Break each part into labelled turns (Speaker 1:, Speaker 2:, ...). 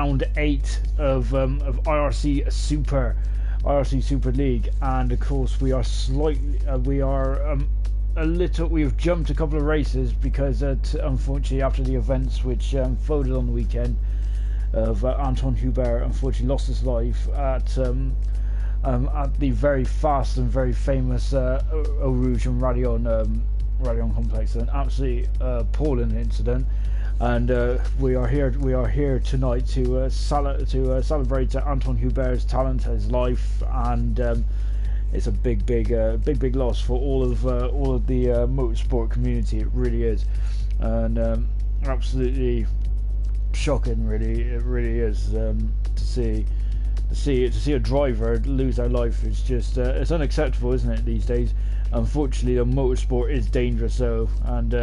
Speaker 1: round 8 of IRC Super League, and of course we are we've jumped a couple of races because unfortunately after the events which folded on the weekend of Anton Hubert unfortunately lost his life at the very fast and very famous Eau Rouge and Radion complex. An absolutely appalling incident, and we are here tonight to celebrate Anton Hubert's talent, his life, and it's a big loss for all of the motorsport community. It really is, and absolutely shocking. Really, it really is to see a driver lose their life. It's just it's unacceptable, isn't it, these days? Unfortunately, the motorsport is dangerous, though, and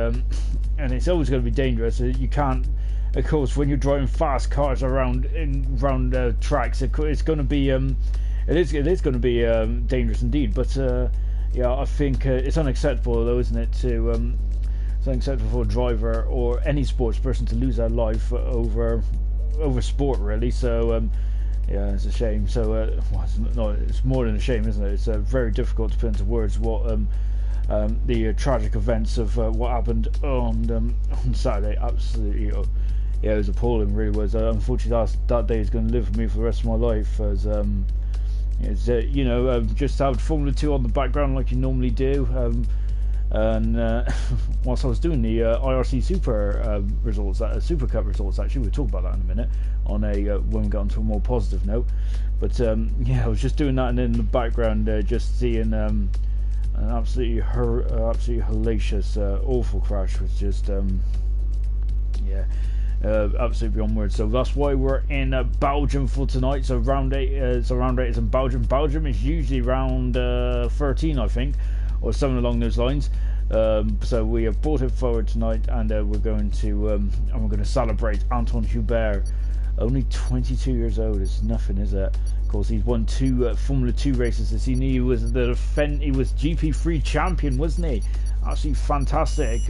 Speaker 1: it's always going to be dangerous. You can't, of course, when you're driving fast cars around tracks, it's going to be it is going to be dangerous indeed. But yeah, I think it's unacceptable, though, isn't it, to it's unacceptable for a driver or any sports person to lose their life over sport, really. So yeah, it's a shame. So it's more than a shame, isn't it? It's very difficult to put into words what the tragic events of what happened on Saturday. Absolutely, yeah, it was appalling. Really was. Unfortunately, that day is going to live with me for the rest of my life. As it's just have Formula 2 on the background like you normally do. And whilst I was doing the IRC Super results, Super Cup results, actually, we'll talk about that in a minute on when we get onto a more positive note. But yeah, I was just doing that, and in the background, just seeing an absolutely hellacious, awful crash was just yeah. Absolutely beyond words. So that's why we're in Belgium for tonight. So round 8, round 8 is in Belgium. Belgium is usually round 13, I think, or something along those lines. So we have brought it forward tonight, and we're going to celebrate Anton Hubert. Only 22 years old is nothing, is it? Of course, he's won 2 Formula 2 races this season. He was GP3 champion, wasn't he? Absolutely fantastic.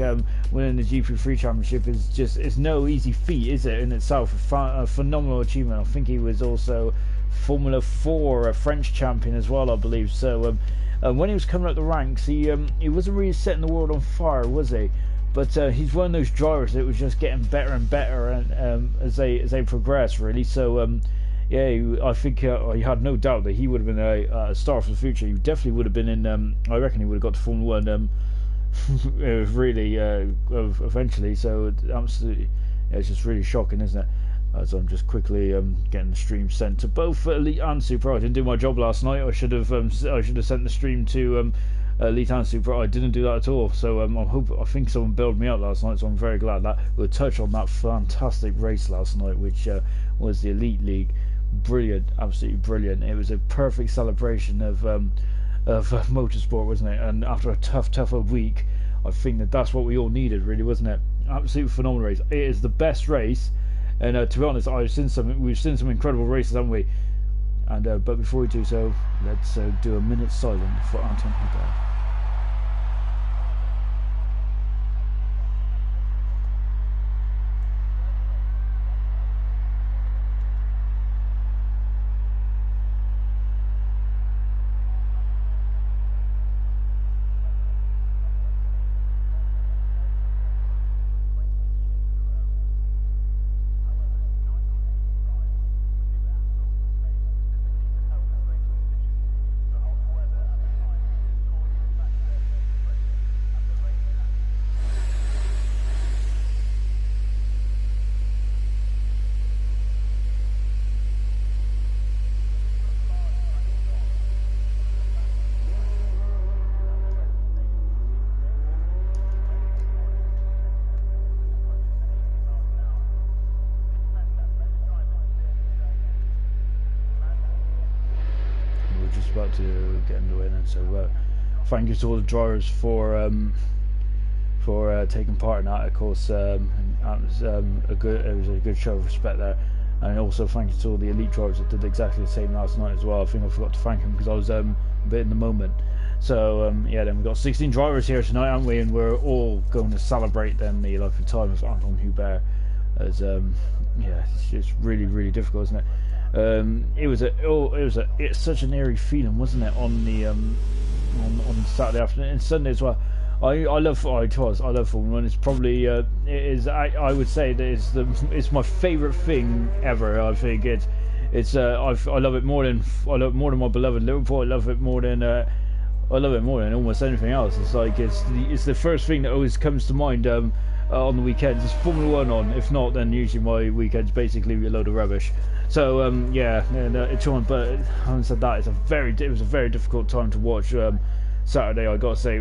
Speaker 1: Winning the GP3 championship is no easy feat, is it, in itself? A phenomenal achievement. I think he was also Formula 4 French champion as well, I believe. So when he was coming up the ranks, he wasn't really setting the world on fire, was he? But he's one of those drivers that was just getting better and better, and as they progress, really. So yeah, I think I had no doubt that he would have been a star for the future. He definitely would have been in. I reckon he would have got to Formula 1 really eventually. So absolutely, yeah, it's just really shocking, isn't it? As I'm just quickly getting the stream sent to both Elite and Super. I didn't do my job last night. I should have sent the stream to Elite and Super. I didn't do that at all. So I think someone bailed me out last night. So I'm very glad that we'll touch on that fantastic race last night, which was the Elite League. Brilliant, absolutely brilliant. It was a perfect celebration of motorsport, wasn't it? And after a tough week, I think that's what we all needed, really, wasn't it? Absolutely phenomenal race. It is the best race. And to be honest, we've seen some incredible races, haven't we? And but before we do so, let's do a minute silent for Anton Hubert. About to get underway then. So thank you to all the drivers for taking part in that. Of course, it was a good show of respect there, and also thank you to all the elite drivers that did exactly the same last night as well. I think I forgot to thank them because I was a bit in the moment. So yeah, then we've got 16 drivers here tonight, haven't we? And we're all going to celebrate then the life and time of Anton Hubert as yeah, it's just really difficult, isn't it? It's such an eerie feeling, wasn't it, on the on Saturday afternoon and Sunday as well. I love Formula One. It's probably it is I would say that it's my favourite thing ever. I think I love it more than my beloved Liverpool. I love it more than almost anything else. It's like it's the first thing that always comes to mind on the weekends. It's Formula One on. If not, then usually my weekend's basically a load of rubbish. So yeah, it's on. But having said that, it was a very difficult time to watch. Saturday, I got to say,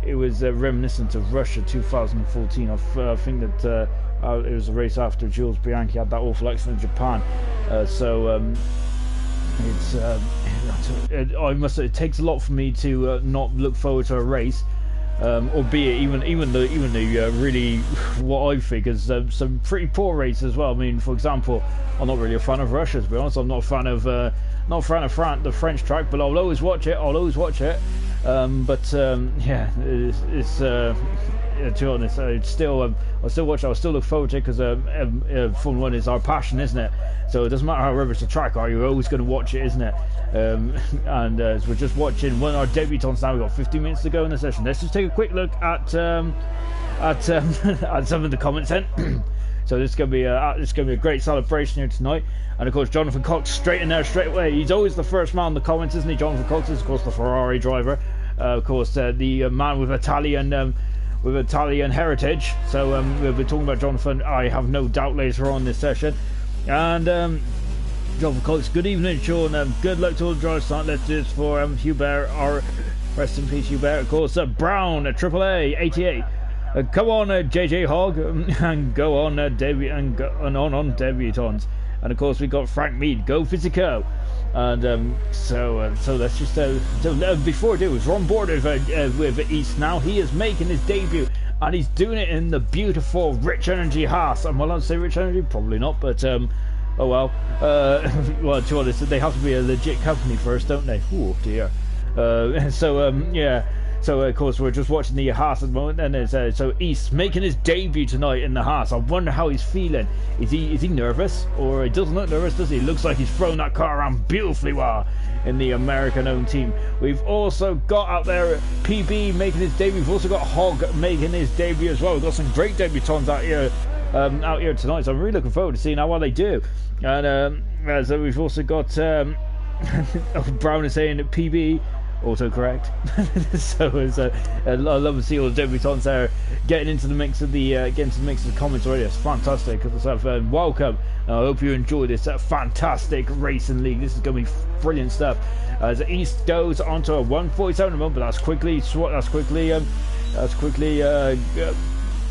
Speaker 1: it was reminiscent of Russia 2014. I think that it was a race after Jules Bianchi had that awful accident in Japan. I must say, it takes a lot for me to not look forward to a race, albeit even the really what I think is some pretty poor races as well. I mean, for example, I'm not really a fan of Russia, to be honest. I'm not a fan of the French track, but I'll always watch it. Yeah, it's to be honest, I'll still watch it. I'll still look forward to it because Formula One is our passion, isn't it? So it doesn't matter how rubbish the track are, you're always going to watch it, isn't it? As we're just watching one of our debutants now. We've got 15 minutes to go in the session. Let's just take a quick look at some of the comments then. So this is going to be a great celebration here tonight. And of course, Jonathan Cox straight in there straight away. He's always the first man in the comments, isn't he? Jonathan Cox is of course the Ferrari driver, of course the man with Italian heritage. So we'll be talking about Jonathan, I have no doubt, later on this session. And Jonathan Cox, good evening, Sean. Good luck to all the drivers tonight. Let's do this for Hubert. Rest in peace, Hubert. Of course, Brown at AAA 88. Come on, JJ Hogg, and go on, on debutants. And of course, we got Frank Mead, go Physico. And so let's just before I do, we're on board with East now. He is making his debut, and he's doing it in the beautiful Rich Energy Haas. Am I allowed to say Rich Energy? Probably not, but oh well. Well, to be honest, they have to be a legit company first, don't they? Oh dear. Yeah. So of course we're just watching the Haas at the moment, and so East making his debut tonight in the Haas. I wonder how he's feeling. Is he nervous, or he doesn't look nervous, does he? Looks like he's thrown that car around beautifully well in the American-owned team. We've also got out there PB making his debut. We've also got Hogg making his debut as well. We've got some great debutants out here tonight. So I'm really looking forward to seeing how well they do. And so we've also got Brown is saying that PB. Also correct. So I love to see all the debutants there getting into the mix of the comments already. It's fantastic. Welcome. I hope you enjoy this fantastic racing league. This is going to be brilliant stuff. As East goes onto a 147 at the moment, but that's quickly.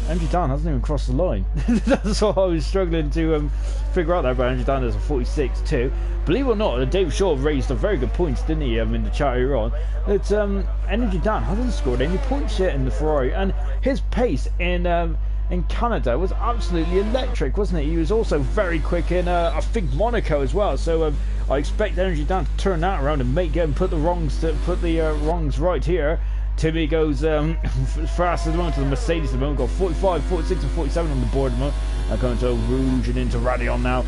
Speaker 1: Andrew Dan hasn't even crossed the line. That's what I was struggling to figure out there. But Andrew Dan is a 46 too. Believe it or not, Dave Shaw raised a very good points, didn't he? In the chat earlier on, that Energy Dan hasn't scored any points yet in the Ferrari, and his pace in Canada was absolutely electric, wasn't it? He was also very quick in I think Monaco as well. So I expect Energy Dan to turn that around and put the wrongs right here. Timmy goes fast at the moment to the Mercedes at the moment. We've got 45, 46 and 47 on the board at the moment. I'm going to Rouge and into Radion now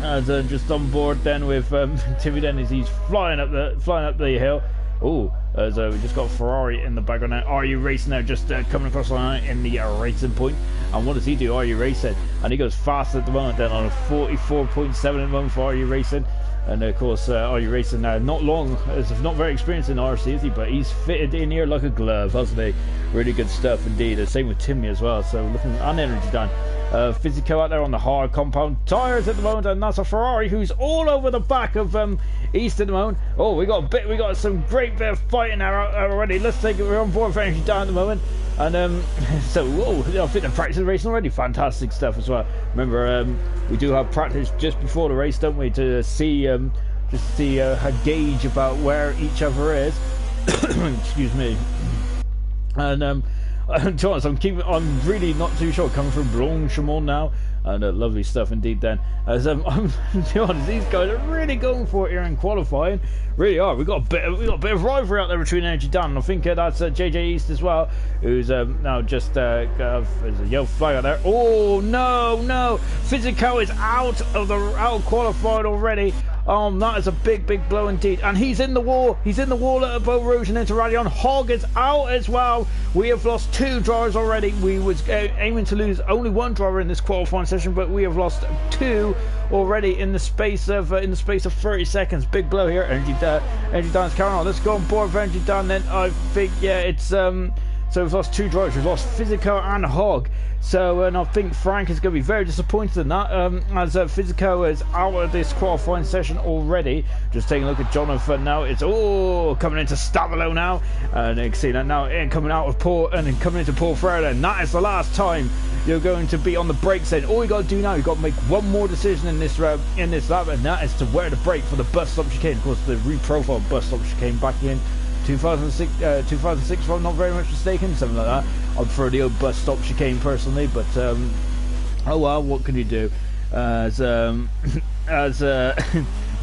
Speaker 1: as just on board then with Timmy then as he's flying up the hill. Oh, as we just got Ferrari in the background now. Are you racing now? Just coming across the line in the racing point. And what does he do? Are you racing? And he goes fast at the moment then on a 44.7 at the moment for Are You Racing. And of course, Are You Racing now? Not very experienced in RC, is he? But he's fitted in here like a glove, hasn't he? Really good stuff indeed. Same with Timmy as well. So looking on Energy Dan. Physico out there on the hard compound tyres at the moment, and that's a Ferrari who's all over the back of East at the moment. Oh, we got some great bit of fighting there already. Let's take it. We're on board for Energy Dan at the moment. And so I think the practice racing already, fantastic stuff as well. Remember, we do have practice just before the race, don't we, to see a gauge about where each other is. Excuse me. And to be honest, I'm really not too sure. Coming from Blanchimont now, And lovely stuff indeed then. As I'm to be honest, these guys are really going for it here in qualifying. Really are. We've got a bit of rivalry out there between Energy Dan, and I think that's JJ East as well, who's now just there's a yellow flag out there. Oh no, Physico is out of qualifying already. That is a big blow indeed, and he's in the wall at Beau Rouge and into Radion. Hog is out as well. We have lost 2 drivers already. We was aiming to lose only 1 driver in this qualifying session, but we have lost 2 already in the space of 30 seconds. Big blow here. Energy Dan's carrying on. Let's go on board for Energy Dan then. I think it's so we've lost 2 drivers. We've lost Physico and Hog. So, and I think Frank is going to be very disappointed in that, as Physico is out of this qualifying session already. Just taking a look at Jonathan now. It's coming into Stavilo now, and you can see that now coming out of Paul and then coming into Paul Ferreira. And that is the last time you're going to be on the brakes. Then all you got to do now, you got to make one more decision in this lap, and that is to wear the brake for the bus stop chicane. Of course, the reprofiled bus stop chicane back in 2006, if I'm not very much mistaken, something like that. I'd prefer the old bus stop chicane personally, but oh well, what can you do? As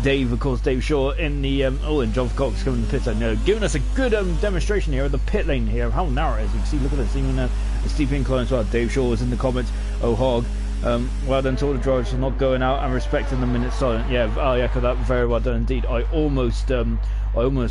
Speaker 1: Dave, of course, Dave Shaw in the and John Cox coming to the pit lane, giving us a good demonstration here of the pit lane here, how narrow it is. You can see, look at this, even a steep incline as well. Dave Shaw was in the comments. Oh, Hog. Well done to all the drivers for not going out and respecting the minute silent. Yeah, I echo that. Very well done indeed. I almost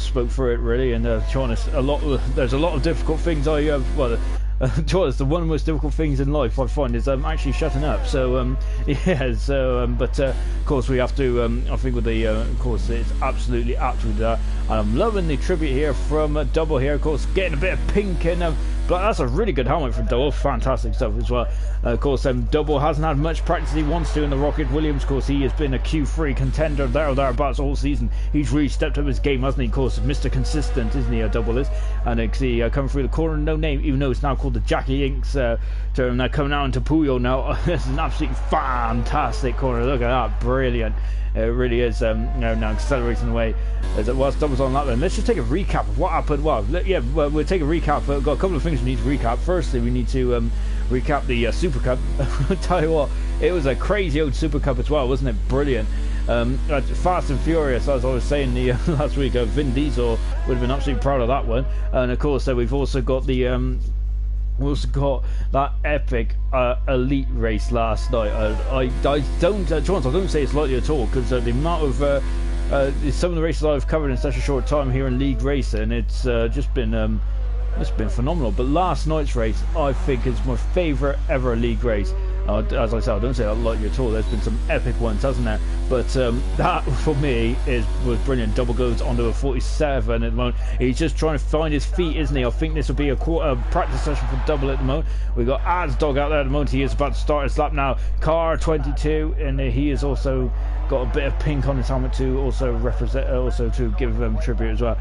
Speaker 1: spoke for it really, and to be honest, there's a lot of difficult things to be honest, the one of the most difficult things in life I find is actually shutting up. So but of course we have to. I think with the of course it's absolutely that. And I'm loving the tribute here from Double here. Of course, getting a bit of pink in. But that's a really good helmet for Double. Fantastic stuff as well. Of course, Double hasn't had much practice he wants to in the Rocket Williams. Of course, he has been a Q3 contender there or thereabouts all season. He's really stepped up his game, hasn't he? Of course, Mr. Consistent, isn't he? Double is. And you can see coming through the corner, no name, even though it's now called the Jackie Inks term. Now coming out into Puyol now. This is an absolutely fantastic corner. Look at that. Brilliant. It really is, now accelerating away. Whilst Double's on that then, let's just take a recap of what happened. Well, we'll take a recap. We've got a couple of things we need to recap. Firstly, we need to recap the Super Cup. I'll tell you what, it was a crazy old Super Cup as well, wasn't it? Brilliant. Fast and Furious, as I was saying last week, Vin Diesel would have been absolutely proud of that one. And of course, we've also got the... We also got that epic elite race last night. I don't say it's likely at all, because the amount of some of the races I've covered in such a short time here in league racing, it's just been phenomenal. But last night's race, I think, is my favourite ever league race. As I said, I don't say that lightly at all. There's been some epic ones, hasn't there? But that for me was brilliant. Double goes onto a 47 at the moment. He's just trying to find his feet, isn't he? I think this will be a practice session for Double at the moment. We've got Azdog out there at the moment. He is about to start his lap now. Car 22, and he is also got a bit of pink on his helmet to also represent, also to give tribute as well.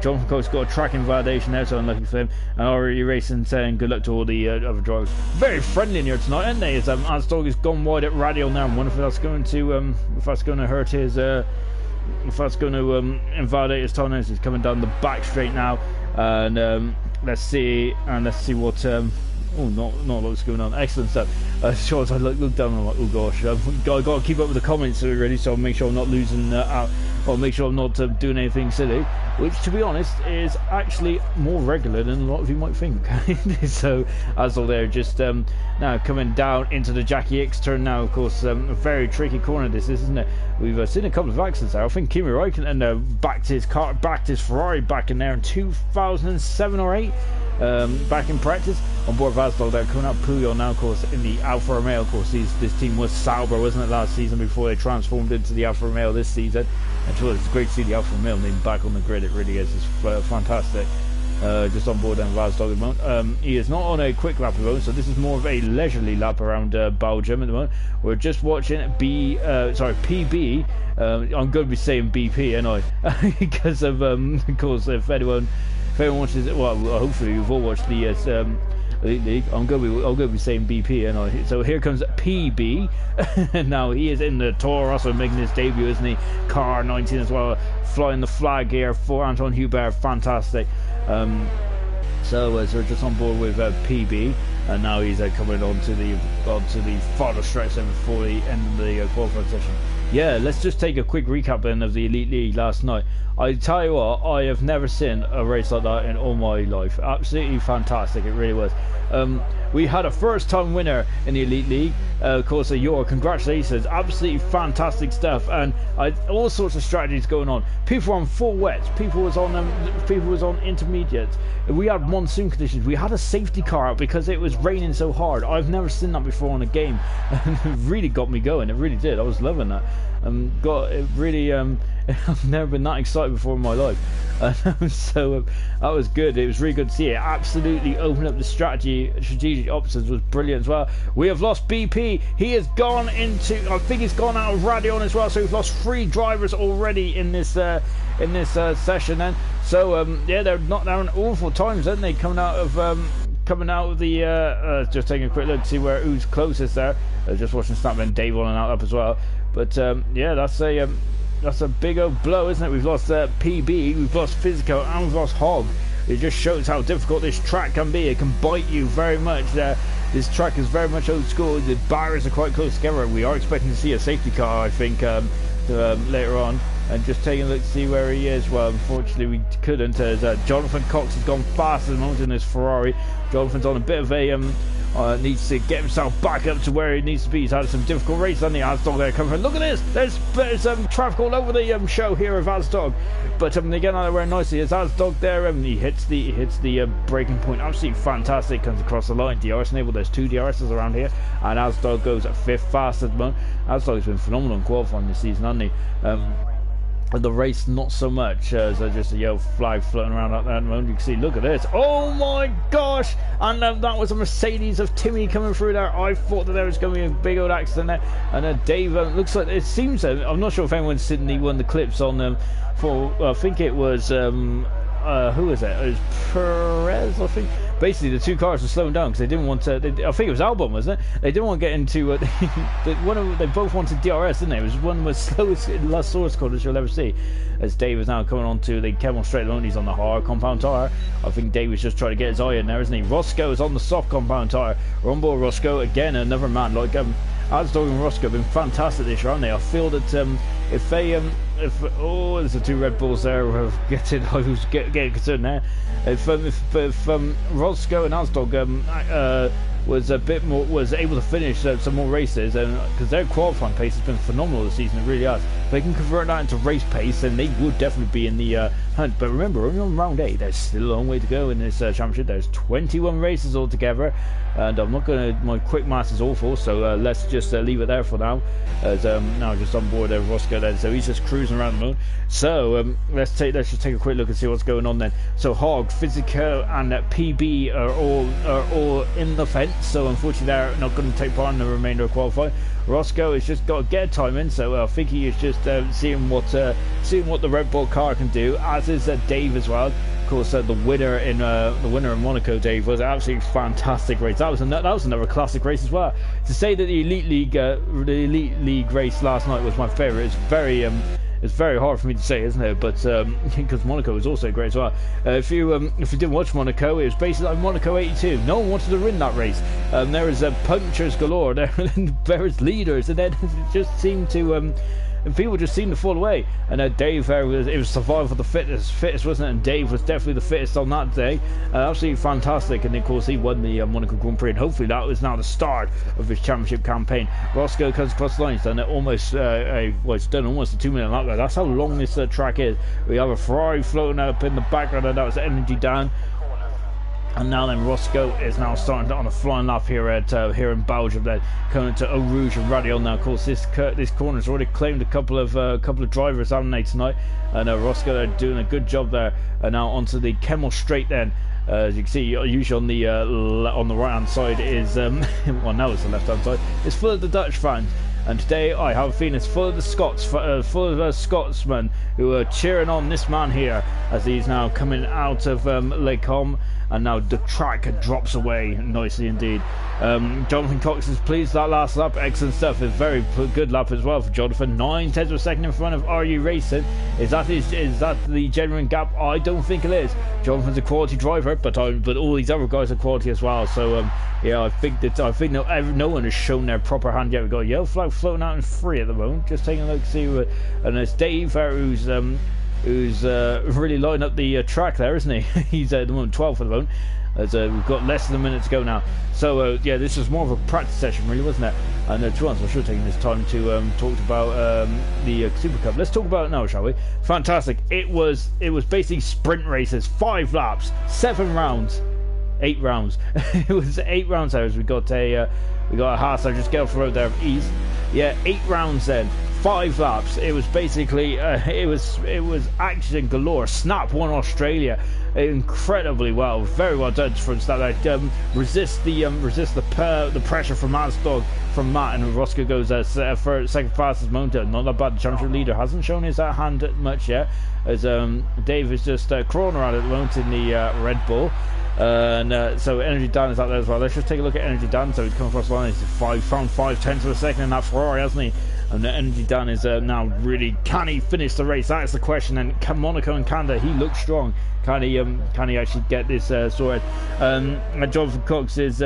Speaker 1: Jonathan Coates got a track invalidation there, so unlucky for him. And already racing saying good luck to all the other drivers. Very friendly in here tonight, aren't they? As Azdog has gone wide at Radial now. I wonder if that's going to hurt his if that's going to invalidate his tires. He's coming down the back straight now, and let's see what not what's going on. Excellent stuff. Sure, I look down and I'm like, oh gosh, I've got to keep up with the comments already, so I'll make sure I'm not losing out, or make sure I'm not doing anything silly, which to be honest is actually more regular than a lot of you might think. So as all there, just now coming down into the Jackie X turn now. Of course, a very tricky corner this is, isn't it? We've seen a couple of accidents there. I think Kimi Räikkönen backed his Ferrari back in there in 2007 or 8. Back in practice on board Vazdal there, coming up Puyol now, of course, in the Alfa Romeo. Of course, this team was Sauber, wasn't it, last season before they transformed into the Alfa Romeo this season. And it's great to see the Alfa Romeo name back on the grid. It really is. It's fantastic. Just on board Vazdal at the moment. He is not on a quick lap at the moment, so this is more of a leisurely lap around Belgium at the moment. We're just watching PB. I'm going to be saying BP, ain't I? Because of course, if anyone watches it, well, hopefully you've all watched the Elite League. I'm going to be saying BP, and so here comes PB. Now he is in the Toro Rosso making his debut, isn't he? Car 19 as well, flying the flag here for Anton Hubert. Fantastic. So we're just on board with PB. and now he's coming onto the final stretch then before the end of the qualifying session. Yeah, let's just take a quick recap then of the Elite League last night. I tell you what, I have never seen a race like that in all my life. Absolutely fantastic, it really was. We had a first-time winner in the Elite League, of course, congratulations, absolutely fantastic stuff, and all sorts of strategies going on. People were on full wets, people was on intermediates. We had monsoon conditions. We had a safety car out because it was raining so hard. I've never seen that before in a game, and it really got me going. It really did. I was loving that. I've never been that excited before in my life. So that was good. It was really good to see it. Absolutely opened up the strategic options was brilliant as well. We have lost BP. He has gone into, I think he's gone out of Radion as well. So we've lost 3 drivers already in this session. Then so yeah, they're not down awful times, aren't they? Coming out of the just taking a quick look to see who's closest there. Just watching Snapman Dave on and out up as well. But yeah, that's a big old blow, isn't it? We've lost PB, we've lost Physico, and we've lost Hog. It just shows how difficult this track can be. It can bite you very much. This track is very much old school. The barriers are quite close together. We are expecting to see a safety car, I think, later on. And just taking a look to see where he is. Well, unfortunately, we couldn't. As Jonathan Cox has gone fast at the moment in his Ferrari. Jonathan's on a bit of a needs to get himself back up to where he needs to be. He's had some difficult races on the Asdog there coming from. Look at this! There's traffic all over the show here of Asdog. But they get out of there nicely. There's Asdog there, and he hits the braking point. Absolutely fantastic. Comes across the line. DRS enabled. There's 2 DRSs around here, and Asdog goes at 5th fast at the moment. Asdog has been phenomenal in qualifying this season, hasn't he? The race not so much, so just a yellow flag floating around at that moment. You can see, look at this, oh my gosh, and that was a Mercedes of Timmy coming through there. I thought that there was going to be a big old accident there, and Dave, looks like, it seems, I'm not sure if anyone's seen the one of the clips on I think it was who was it? It was Perez, I think. Basically, the 2 cars were slowing down because they didn't want to. I think it was Albon, wasn't it? They didn't want to get into. They both wanted DRS, didn't they? It was one of the slowest source corners you'll ever see. As Dave is now coming onto the Kemmel straight line, he's on the hard compound tyre. I think Dave was just trying to get his eye in there, isn't he? Roscoe is on the soft compound tyre. We're on board Roscoe again, another man like Asdog and Roscoe have been fantastic this year, aren't they? I feel that if there's the 2 Red Bulls there, I was getting concerned there. If Roscoe and Asdog was able to finish some more races, and because their qualifying pace has been phenomenal this season, it really has. If they can convert that into race pace, then they would definitely be in the hunt. But remember, only on round 8, there's still a long way to go in this championship. There's 21 races altogether, and I'm not going to. My quick maths is awful, so let's just leave it there for now. As now just on board Roscoe then, so he's just cruising around the moon. So let's just take a quick look and see what's going on then. So Hog, Physico, and PB are all in the fence. So unfortunately, they're not going to take part in the remainder of qualifying. Roscoe has just got to get a time in, so I think he is just seeing what the Red Bull car can do. As is Dave as well. Of course, the winner in Monaco, Dave, was an absolutely fantastic race. That was another classic race as well. To say that the Elite League race last night was my favourite is very hard for me to say, isn't it? But because Monaco was also great as well. If you didn't watch Monaco, it was basically like Monaco '82. No one wanted to win that race. There was punctures galore. There was leaders, and then it just seemed to. And people just seemed to fall away. And Dave, it was survival of the fittest, wasn't it? And Dave was definitely the fittest on that day. Absolutely fantastic. And of course, he won the Monaco Grand Prix. And hopefully, that was now the start of his championship campaign. Roscoe comes across the line. He's done it almost. It's done almost a 2-minute lap there. That's how long this track is. We have a Ferrari floating up in the background, and that was energy down. And now then, Roscoe is now starting on a flying lap here in Belgium. Then coming to Eau Rouge and Radion now. Of course, this corner's already claimed a couple of drivers, haven't they, tonight? And Roscoe, they're doing a good job there. And now onto the Kemmel straight then. As you can see, usually on the right hand side is well, now it's the left hand side. It's full of the Dutch fans. And today I have a feeling it's full of the Scotsmen who are cheering on this man here as he's now coming out of Les Combes. and now the track drops away nicely indeed. Jonathan Cox is pleased that last lap, excellent stuff. It's very good lap as well for Jonathan. 9/10 of a second in front of RU Racing. Is that the genuine gap? I don't think it is. Jonathan's a quality driver, but all these other guys are quality as well. So yeah, I think no one has shown their proper hand yet. We've got a yellow flag floating out in 3 at the moment. Just taking a look to see and it's Dave who's really lighting up the track there, isn't he? He's at the moment 12 for the moment. As we've got less than a minute to go now. So yeah, this was more of a practice session really, wasn't it? And to be honest, I should have taken this time to talk about the Super Cup. Let's talk about it now, shall we? Fantastic. It was basically sprint races, 5 laps, 7 rounds, 8 rounds. It was 8 rounds there as we got a Haas. I just get off the road there of ease. Yeah, 8 rounds then. 5 laps. It was basically it was action galore. Snap won Australia incredibly well, very well done from start. Resist the pressure from Matt's dog from Matt, and Roscoe goes for second fastest moment. Not that bad. The championship leader hasn't shown his hand much yet, as Dave is just crawling around at the moment in the Red Bull. And so Energy Dan is out there as well. Let's just take a look at Energy Dan. So he's come across the line. He's found 5/10 of a second in that Ferrari, hasn't he? And the Energy Dan is now really, can he finish the race? That is the question. And Monaco and Canada, he looks strong. Can he actually get this sorted? And Jonathan Cox is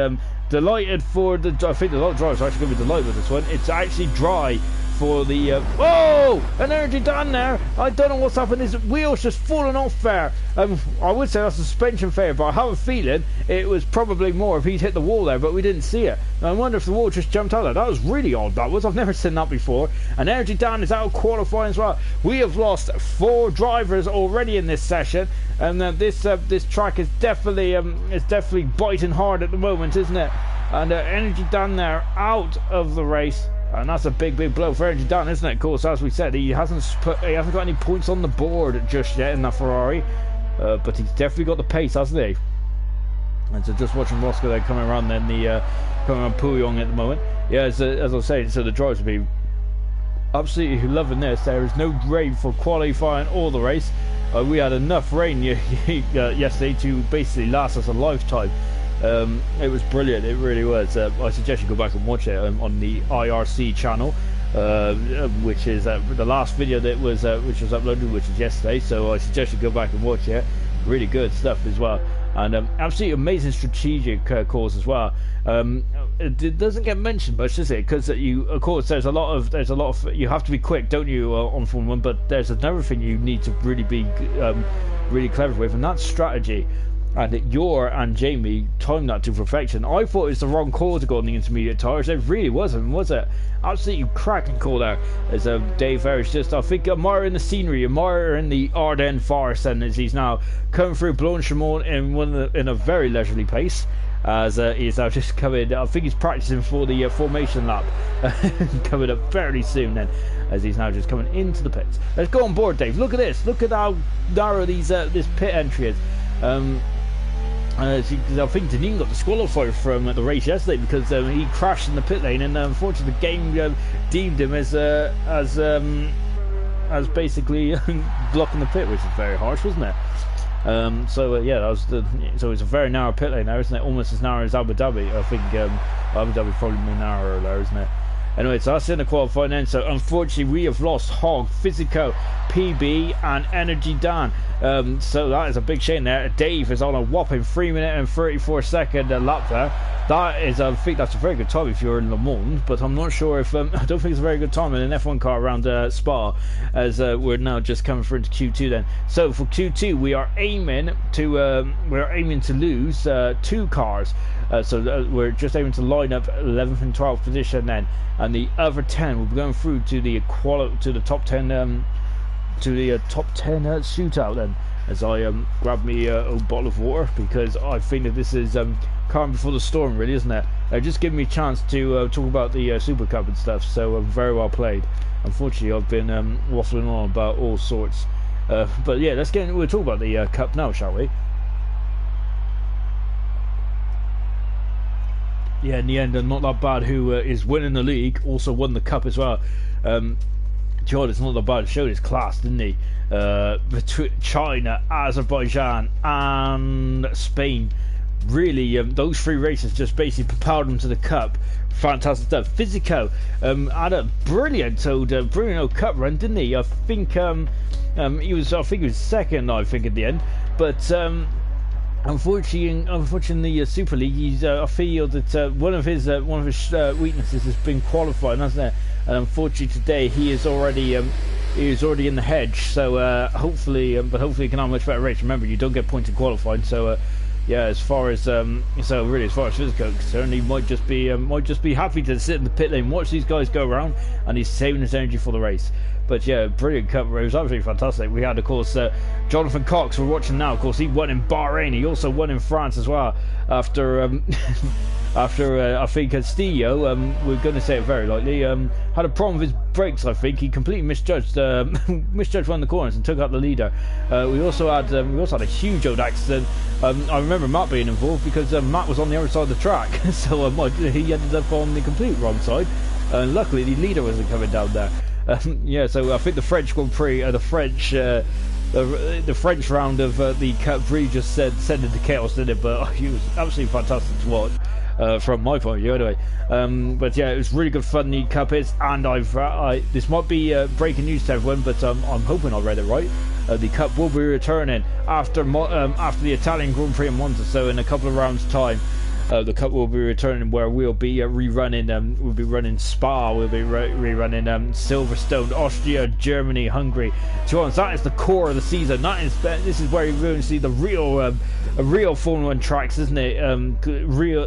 Speaker 1: delighted for the. I think a lot of drivers are actually going to be delighted with this one. It's actually dry for the. Whoa! An Energy Dan there. I don't know what's happened. His wheel's just fallen off there. I would say that's a suspension failure, but I have a feeling it was probably more if he'd hit the wall there, but we didn't see it. Now, I wonder if the wall just jumped out there. That was really odd. That was. I've never seen that before. And Energy Dan is out of qualifying as well. We have lost 4 drivers already in this session, and this track is definitely biting hard at the moment, isn't it? And Energy Dan there out of the race. And that's a big blow for Energy Dan, isn't it? Of course, as we said, he hasn't got any points on the board just yet in that Ferrari, but he's definitely got the pace, hasn't he? And so just watching Roscoe there coming around Puyong at the moment. Yeah, as I was saying, so the drivers will be absolutely loving this. There is no rain for qualifying or the race. We had enough rain yesterday to basically last us a lifetime. It was brilliant, it really was. I suggest you go back and watch it on the IRC channel, which is the last video that was which was uploaded, which is yesterday. So I suggest you go back and watch it. Really good stuff as well, and absolutely amazing strategic calls as well. It doesn't get mentioned much, does it? Because of course, there's a lot of you have to be quick, don't you, on Formula 1? But there's another thing you need to really be really clever with, and that's strategy. And and Jamie timed that to perfection. I thought it was the wrong call to go on the intermediate tyres. It really wasn't, was it? Absolutely cracking call there. As Dave Harris just, I think, admiring the scenery, admiring the Ardennes forest, and as he's now coming through Blanchimont in a very leisurely pace. As he's now just coming, I think he's practicing for the formation lap coming up very soon. Then, as he's now just coming into the pits. Let's go on board, Dave. Look at this. Look at how narrow this pit entry is. I think Deneen got disqualified from the race yesterday because he crashed in the pit lane, and unfortunately the game deemed him as basically blocking the pit, which is very harsh, wasn't it? So yeah, so it's a very narrow pit lane there, isn't it? Almost as narrow as Abu Dhabi. I think Abu Dhabi probably more narrow there, isn't it? Anyway, so that's in the qualifying end. So unfortunately we have lost Hog, Physico, PB and Energy Dan. So that is a big shame there. Dave is on a whopping 3 minute and 34 second lap there. That is, I think that's a very good time if you're in Le Mans, but I'm not sure if I don't think it's a very good time in an F1 car around Spa, as we're now just coming through into Q2 then. So for Q2 we are aiming to lose 2 cars. So we're just aiming to line up 11th and 12th position then, and the other 10 will be going through to the top 10 shootout then. As I grab me a bottle of water, because I think that this is calm before the storm, really, isn't it? Just give me a chance to talk about the Super Cup and stuff. So very well played. Unfortunately, I've been waffling on about all sorts, but yeah, we'll talk about the Cup now, shall we? Yeah, in the end, not that bad. Who is winning the league also won the Cup as well. God, it's not that bad. It showed his class, didn't he? Between China, Azerbaijan, and Spain. Really, those 3 races just basically propelled him to the cup. Fantastic stuff. Physico had a brilliant old cup run, didn't he? I think he was second, I think, at the end. But unfortunately, Super League, I feel that one of his weaknesses has been qualifying, hasn't it? And unfortunately today he is already in the hedge. So hopefully he can have a much better race. Remember, you don't get points in qualifying. So yeah, as far as physical is concerned, he might just be happy to sit in the pit lane, watch these guys go around, and he's saving his energy for the race. But yeah, brilliant cup. It was absolutely fantastic. We had, of course, Jonathan Cox. We're watching now. Of course, he won in Bahrain. He also won in France as well. After I think Castillo, we're going to say it very lightly, had a problem with his brakes. I think he completely misjudged one of the corners and took out the leader. We also had a huge old accident. I remember Matt being involved because Matt was on the other side of the track, so he ended up on the complete wrong side. Luckily, the leader wasn't coming down there. Yeah, so I think the French Grand Prix, the French round of the Cup Prix just sent into chaos, didn't it? But it was absolutely fantastic to watch from my point of view, anyway. But yeah, it was really good fun. The Cup is, and this might be breaking news to everyone, but I'm hoping I read it right. The Cup will be returning after the Italian Grand Prix in Monza, so in a couple of rounds' time. The Cup will be returning, where we'll be rerunning. We'll be running Spa. We'll be rerunning Silverstone, Austria, Germany, Hungary. To be honest, that is the core of the season. This is where you're going to see the real Formula 1 tracks, isn't it?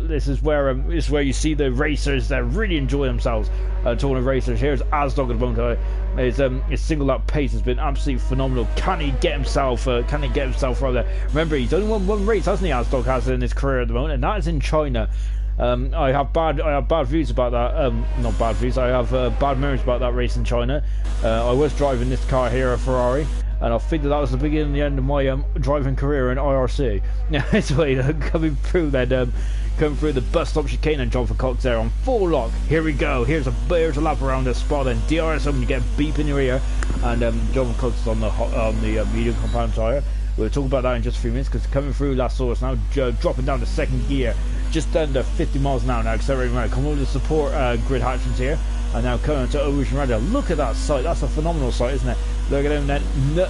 Speaker 1: This is where you see the racers that really enjoy themselves. Tournament racers. Here's Asdog at the moment. His single lap pace has been absolutely phenomenal. Can he get himself right there? Remember, he's only won 1 race, hasn't he? Asdog has in his career at the moment, and that is in China. I have bad views about that. Not bad views. I have bad memories about that race in China. I was driving this car here, a Ferrari, and I think that was the beginning and the end of my driving career in IRC. Anyway, coming through the bus stop chicane, and Jonathan Cox there on full lock. Here we go. Here's a lap around the spot, and DRS when you get a beep in your ear, and Jonathan Cox is on the medium compound tyre. We'll talk about that in just a few minutes, because coming through Las Source now, dropping down to 2nd gear, just under 50 miles an hour now, accelerating around. Come over to support Grid Hatchins here, and now coming to Ocean Radio. Look at that sight. That's a phenomenal sight, isn't it? Look at him then.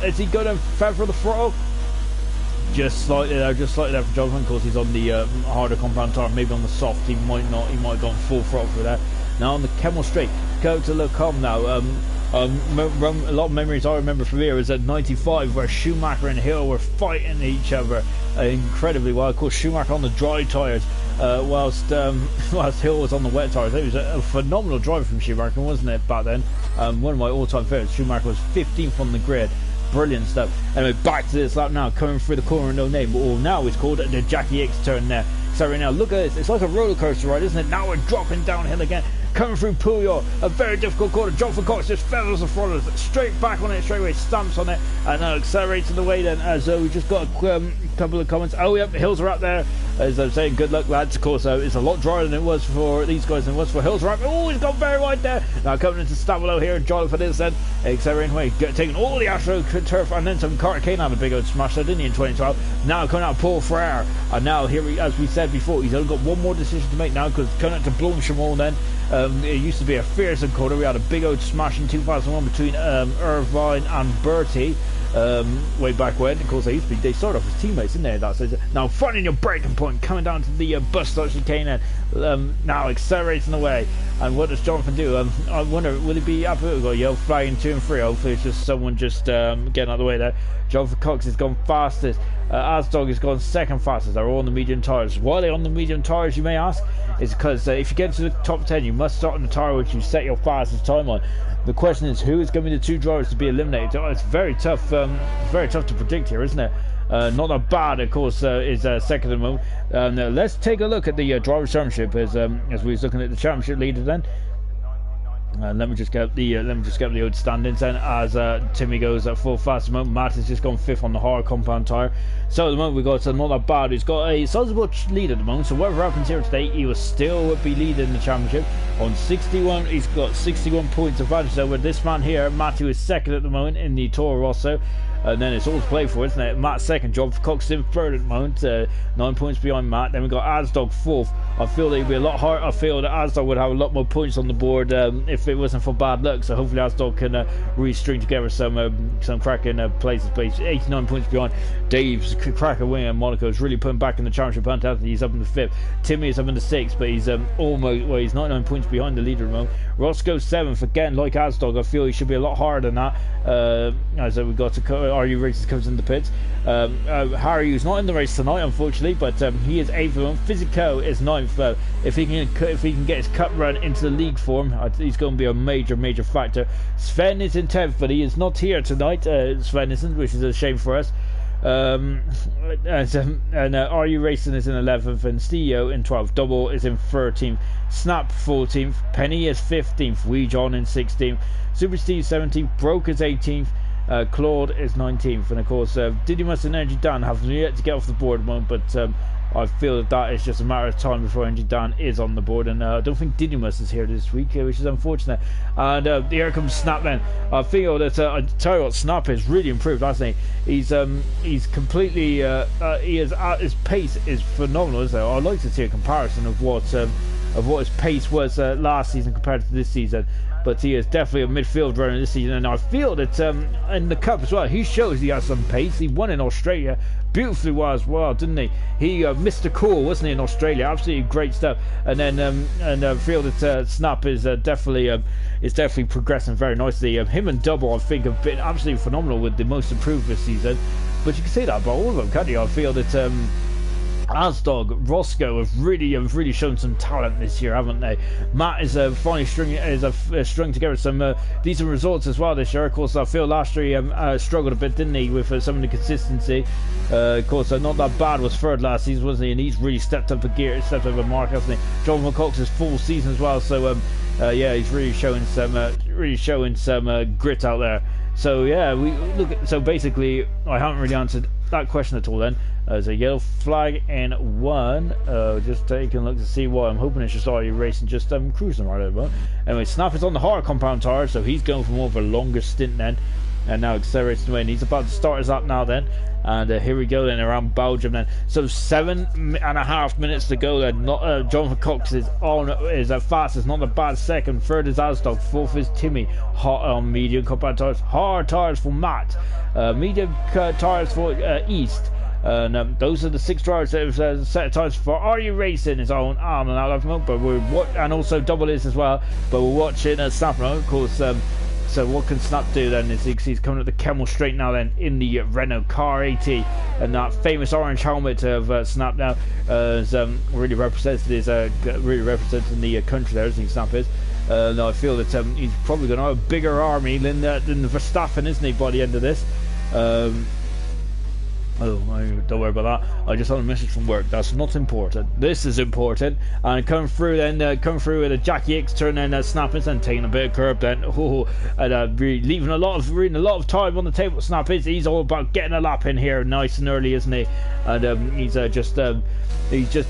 Speaker 1: Is he going to feather for the throttle? Just slightly there for Jonathan. Of course, he's on the harder compound tyre, maybe on the soft. He might not. He might have gone full throttle for that. Now on the Kemmel Straight, go to Le Com now. A lot of memories I remember from here is at 95, where Schumacher and Hill were fighting each other incredibly well. Of course, Schumacher on the dry tyres, whilst Hill was on the wet tyres. It was a phenomenal drive from Schumacher, wasn't it, back then? One of my all-time favourites. Schumacher was 15th on the grid. Brilliant stuff. Anyway, back to this lap now, coming through the corner, no name. Or now it's called the Jackie Hicks turn there. So right now, look at this. It's like a roller coaster ride, isn't it? Now we're dropping downhill again. Coming through Puyol, a very difficult corner. Jonathan Cox just feathers the throttle, straight back on it, straight away, stamps on it, and now accelerates in the way then, as we just got a couple of comments. Oh, yep, Hills are up there. As I'm saying, good luck, lads. Of course, it's a lot drier than it was for these guys than it was for Hills. Right, oh, he's gone very wide there. Now coming into Stabilo here, Jonathan is then accelerating away, taking all the Astro turf, and then some. Carter Kane had a big old smash there, didn't he, in 2012? Now coming out Paul Frere, and now here, as we said before, he's only got one more decision to make now, because coming out to Blanchimont then. It used to be a fearsome corner. We had a big old smash in 2001 between Irvine and Bertie. Way back when, of course, they started off as teammates, didn't they? That's now finding your breaking point, coming down to the bus stop chicane, now accelerating away. And what does Jonathan do? I wonder, will he be up? We've got yellow flying 2 and 3. Hopefully, it's just someone just getting out of the way there. Jonathan Cox has gone fastest. Asdog has gone 2nd fastest. They're all on the medium tyres. Why are they on the medium tyres, you may ask? It's because if you get to the top 10, you must start on the tyre which you set your fastest time on. The question is, who is going to be the 2 drivers to be eliminated? Oh, it's very tough. It's very tough to predict here, isn't it? Not that bad, of course, is 2nd at the moment. Let's take a look at the drivers' championship as we was looking at the championship leader then. Let me just get the old standings then, as Timmy goes at full fast. At the moment, Matt has just gone 5th on the hard compound tyre. So at the moment we got not that bad. He's got a sizable lead at the moment. So whatever happens here today, he will still be leading the championship on 61. He's got 61 points advantage over this man here. Matthew is 2nd at the moment in the Toro Rosso. And then it's all to play for, isn't it? Matt's 2nd, John Coxon 3rd at the moment, 9 points behind Matt. Then we've got Asdog 4th. I feel that it'd be a lot harder. I feel that Asdog would have a lot more points on the board if it wasn't for bad luck. So hopefully Asdog can really string together some cracking places. But he's 89 points behind. Dave's cracker wing in Monaco is really putting back in the championship hunt. He's up in the 5th. Timmy is up in the 6th, but he's he's 99 points behind the leader at the moment. Roscoe's 7th, again, like Asdog. I feel he should be a lot harder than that. As we've got to RU Races comes in the pits. Harry, who's not in the race tonight, unfortunately, but he is 8th. Physico is 9th. If he can get his cup run into the league form, he's going to be a major factor. Sven is in 10th, but he is not here tonight. Sven isn't, which is a shame for us. RU Racing is in 11th, and CEO in 12th. Double is in 13th. Snap 14th. Penny is 15th. Wee John in 16th. Super Steve 17th. Broke is 18th. Claude is 19th, and of course Didymus and Energy Dan have yet to get off the board at the moment, but I feel that is just a matter of time before Energy Dan is on the board, and I don't think Didymus is here this week, which is unfortunate. And here comes Snap then. I feel that I tell you what, Snap has really improved, hasn't he? He's completely his pace is phenomenal, isn't it? I'd like to see a comparison of what his pace was last season compared to this season. But he is definitely a midfield runner this season, and I feel that in the Cup as well, he shows he has some pace. He won in Australia beautifully well as well, didn't he? He missed a call, wasn't he, in Australia? Absolutely great stuff. And then I feel that Snap is definitely progressing very nicely. Him and Double, I think, have been absolutely phenomenal with the most improved this season. But you can say that about all of them, can't you? I feel that Asdog, Roscoe have really shown some talent this year, haven't they? Matt is finally strung together some decent results as well this year. Of course, I feel last year he struggled a bit, didn't he, with some of the consistency. Of course, not that bad was 3rd last season, wasn't he? And he's really stepped up a gear, stepped up a mark, hasn't he? John McCox is full season as well, so yeah, he's really showing some grit out there. So yeah, so basically, I haven't really answered that question at all then. There's a yellow flag in 1. Just taking a look to see why. I'm hoping it's just RU Racing just cruising right at the moment. Anyway, Snap is on the hard compound tyre, so he's going for more of a longer stint then, and now accelerating away, and he's about to start us up now then. And here we go then around Belgium then. So 7.5 minutes to go then. Jonathan Cox is fastest, not a bad 2nd. 3rd is Asdog. 4th is Timmy. Hot on medium compound tyres. Hard tyres for Matt. Medium tyres for East. Those are the 6 drivers that have set of tyres for RU Racing his own arm and out of the but and also Double is as well. But we're watching Snap now, of course. So what can Snap do then? Is he's coming at the Kemmel Straight now then in the Renault Car AT, and that famous orange helmet of Snap now is really represented in the country there, isn't he? Snap is. No, I feel that he's probably going to have a bigger army than Verstappen, isn't he, by the end of this? Oh, don't worry about that. I just had a message from work. That's not important. This is important. And come through with a Jackie X turn and snapping and taking a bit of curb then. And leaving a lot of time on the table. Snap is. He's all about getting a lap in here nice and early, isn't he? And he's just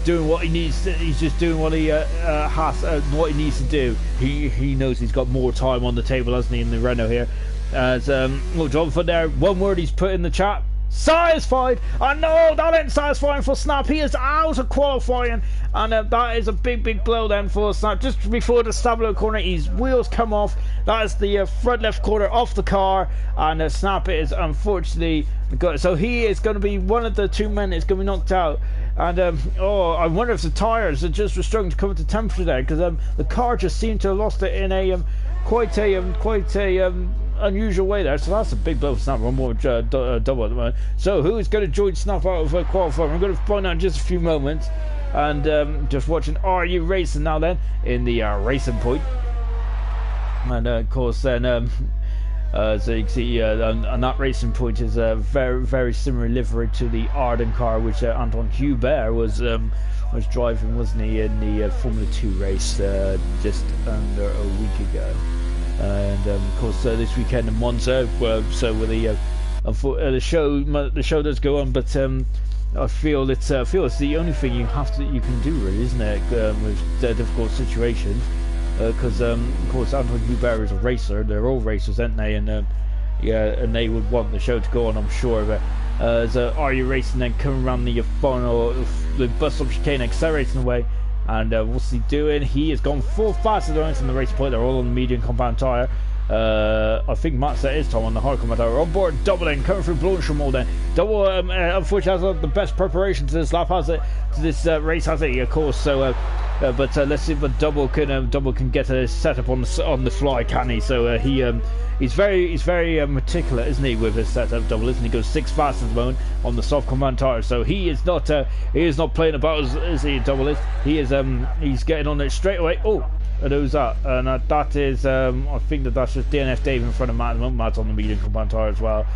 Speaker 1: doing what he needs. He's just doing what he what he needs to do. He knows he's got more time on the table, hasn't he, in the Renault here? As Jonathan there, one word he's put in the chat. Satisfied. I know that ain't satisfying for Snap. He is out of qualifying, and that is a big blow then for Snap. Just before the Stabilo corner, his wheels come off. That is the front left quarter off the car, and Snap is unfortunately so he is going to be one of the 2 men that's going to be knocked out. And I wonder if the tyres are just struggling to come up to temperature there, because the car just seemed to have lost it in a quite a unusual way there. So that's a big blow for Snap. One more double at the moment. So who is going to join Snap out of qualifying? We're going to find out in just a few moments. And just watching RU Racing now then in the racing point. And of course then So you can see, and that racing point is a very similar livery to the Arden car, which Anton Hubert was driving, wasn't he, in the Formula 2 race just under a week ago. And of course, this weekend in Monza, so with the show does go on, but I feel it's the only thing you can do, really, isn't it, with difficult situations. Because of course Anton Hubert is a racer. They're all racers, aren't they? And yeah, and they would want the show to go on, I'm sure. But so are you racing then coming around the final, the bus stop chicane, accelerating away, and what's he doing? He has gone full fast at the moment in the race point. They're all on the medium compound tyre. I think Matt set his time on the hard compound tyre. On board Double then coming through Blanchard then. Double unfortunately has the best preparation to this lap, has it? To this race, has it? Of course. So but let's see if Double can get a setup on the fly, can he? So he's very meticulous, isn't he, with his setup, Double, isn't he? Goes 6 fast at the moment on the soft compound tire. So he is not playing about as he, Double is. He is he's getting on it straight away. Oh, and who's that? And that is I think that's just DNF Dave in front of Matt at the moment. Matt's on the medium compound tire as well.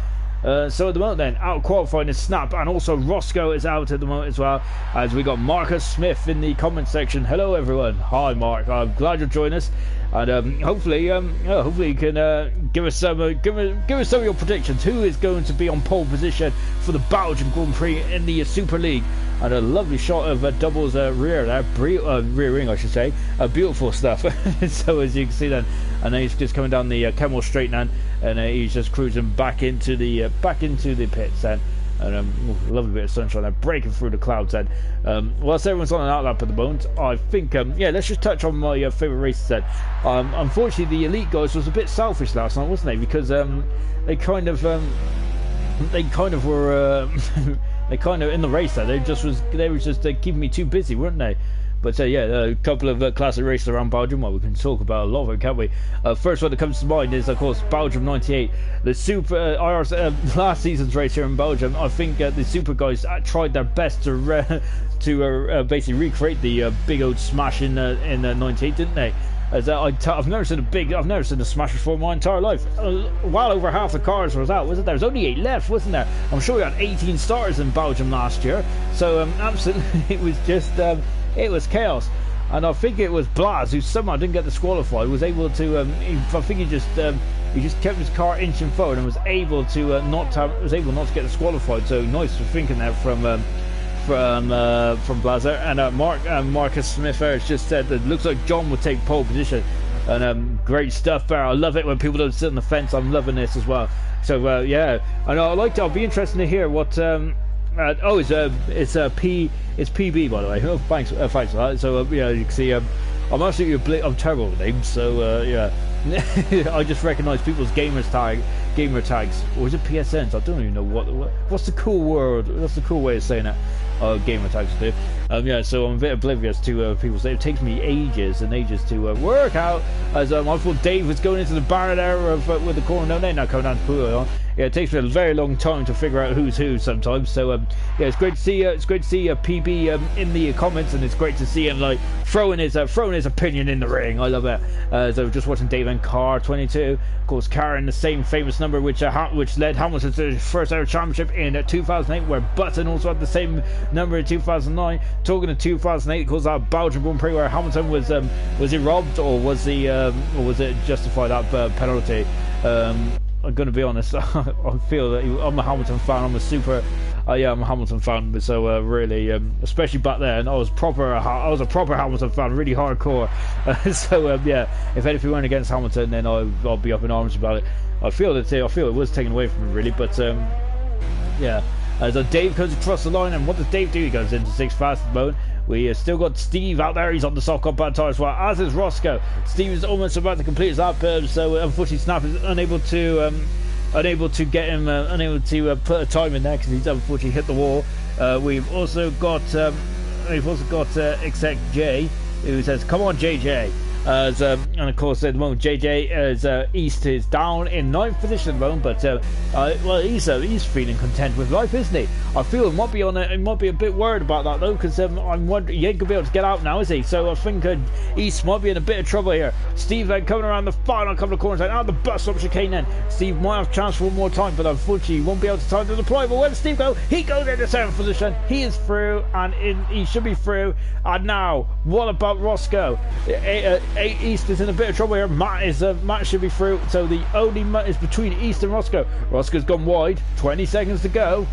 Speaker 1: So at the moment then, out qualifying is Snap, and also Roscoe is out at the moment as well, as we got Marcus Smith in the comment section. Hello everyone. Hi Mark, I'm glad you're joining us, and hopefully you can give us some of your predictions. Who is going to be on pole position for the Belgian Grand Prix in the Super League? And a lovely shot of Double's rear there, rear wing I should say, beautiful stuff. So as you can see then, and then he's just coming down the Kemmel Straight now, and he's just cruising back into the pits then, and lovely bit of sunshine there, breaking through the clouds then. Whilst everyone's on an outlap at the moment, I think yeah, let's just touch on my favourite races then. Unfortunately, the elite guys was a bit selfish last night, wasn't they? Because they kind of were they kind of in the race there. They were just keeping me too busy, weren't they? But yeah, a couple of classic races around Belgium. Well, we can talk about a lot of it, can't we? First one that comes to mind is, of course, Belgium '98, the Super IRC last season's race here in Belgium. I think the Super guys tried their best to basically recreate the big old smash in '98, didn't they? As I've never seen a smash before in my entire life. Well over half the cars was out, wasn't there? There was only 8 left, wasn't there? I'm sure we had 18 starters in Belgium last year. So absolutely, it was just it was chaos. And I think it was Blas who somehow didn't get disqualified. Was able to I think he just kept his car inching forward and was able to not get disqualified. So nice for thinking there from Blazer. And Marcus Smith has just said that it looks like John would take pole position, and great stuff there. I love it when people don't sit on the fence. I'm loving this as well. So yeah, and I'll be interested to hear what it's PB, by the way. Oh, thanks for that. So yeah, you can see I'm I'm terrible with names, so yeah. I just recognise people's gamer tags, or is it PSNs? I don't even know what's the cool word. What's the cool way of saying it? Gamer tags do. Yeah, so I'm a bit oblivious to people's names. It takes me ages and ages to work out. As I thought Dave was going into the barrier there with the corner. No, they're not coming down to Puyo. Yeah, it takes me a very long time to figure out who's who sometimes. So yeah, it's great to see PB in the comments, and it's great to see him like throwing his opinion in the ring. I love it. So just watching Dave and Carr 22, of course, carrying the same famous number which led Hamilton to his first ever championship in 2008, where Button also had the same number in 2009. Talking to 2008, of course, that Belgian Grand Prix where Hamilton was he robbed, or was it justified, that penalty? I'm going to be honest. I feel that I'm a Hamilton fan. I'm a Hamilton fan. So really, especially back then, I was a proper Hamilton fan, really hardcore. So yeah, if anything went against Hamilton, then I'll be up in arms about it. I feel it was taken away from me, really. But yeah, as Dave comes across the line, and what does Dave do? He goes into 6 fast at the moment. We still got Steve out there. He's on the soft compound tyre as well, as is Roscoe. Steve is almost about to complete his lap, so unfortunately Snap is unable to put a time in there because he's unfortunately hit the wall. We've also got Exec J, who says, "Come on, JJ." And of course, at the moment, JJ as East is down in 9th position at the moment, but well, he's feeling content with life, isn't he? I feel he might be a bit worried about that though, because I'm wondering he ain't gonna be able to get out now, is he? So I think East might be in a bit of trouble here. Steve then coming around the final couple of corners, and out the bus stop chicane. Then Steve might have a chance for one more time, but unfortunately he won't be able to time to deploy. But where does Steve go? He goes into 7th position. He is through, and he should be through. And now, what about Roscoe? East is in a bit of trouble here. Matt should be through. So the only is between East and Roscoe. Roscoe's gone wide. 20 seconds to go.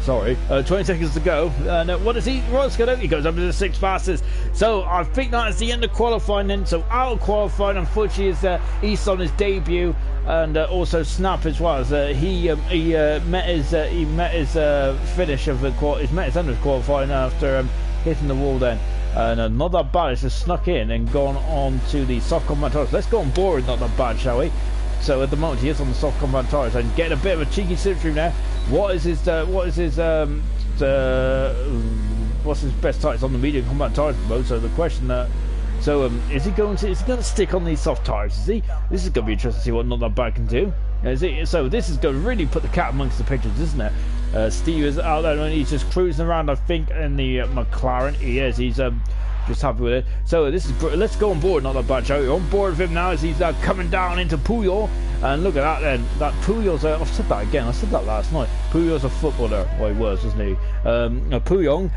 Speaker 1: 20 seconds to go. And what does Roscoe do? He goes up to the 6th fastest. So I think that is the end of qualifying then. So out of qualifying, unfortunately, is East on his debut, and also Snap as well. As he met his finish of he met his end of qualifying after hitting the wall then. And not that bad. It's just snuck in and gone on to the soft combat tires. Let's go on board. Not that bad, shall we? So at the moment he is on the soft combat tires and getting a bit of a cheeky slipstream there. What's his best tires on the medium combat tires mode? So the question is he going to stick on these soft tires? Is he? This is going to be interesting to see what Not That Bad can do. So this is going to really put the cat amongst the pigeons, isn't it? Steve is out there and he's just cruising around, I think, in the McLaren. He is. He's just happy with it. So let's go on board. Not That Bad, shall we? On board with him now as he's coming down into Puyol. And look at that then. That Puyol's I've said that again. I said that last night. Puyol's a footballer. Well, he was, wasn't he? Puyol.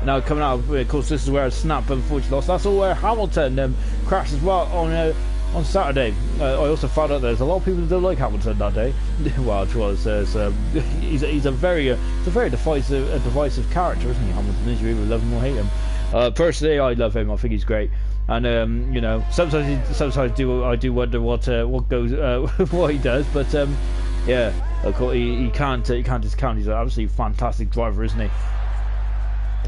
Speaker 1: Now coming out. Of course, this is where Snap unfortunately lost. That's all where Hamilton crashed as well on Saturday. I also found out there's a lot of people who don't like Hamilton that day. Well, it was. He's a very divisive character, isn't he? Hamilton is. You either love him or hate him. Personally, I love him. I think he's great. And you know, sometimes I do wonder what goes what he does. But yeah, of course he can't discount. He's an absolutely fantastic driver, isn't he?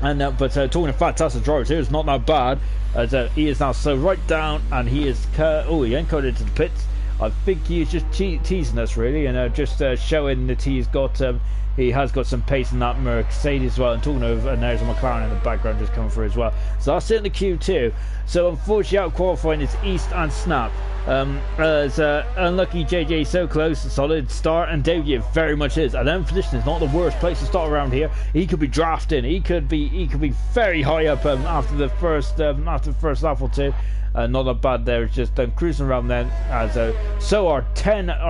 Speaker 1: And but talking of fantastic drivers, here it's Not That Bad, as he is now so right down, and he is he ain't cut into the pits. I think he is just teasing us really, and just showing that he has got some pace in that Mercedes as well. And talking of, and there's a McLaren in the background just coming through as well. So that's it in the Q2. So unfortunately out qualifying is East and Snap. As unlucky JJ so close, solid start, and debut very much is. And then position is not the worst place to start around here. He could be drafting. He could be very high up after the first lap or two. Not that bad there. It's just cruising around then. As so our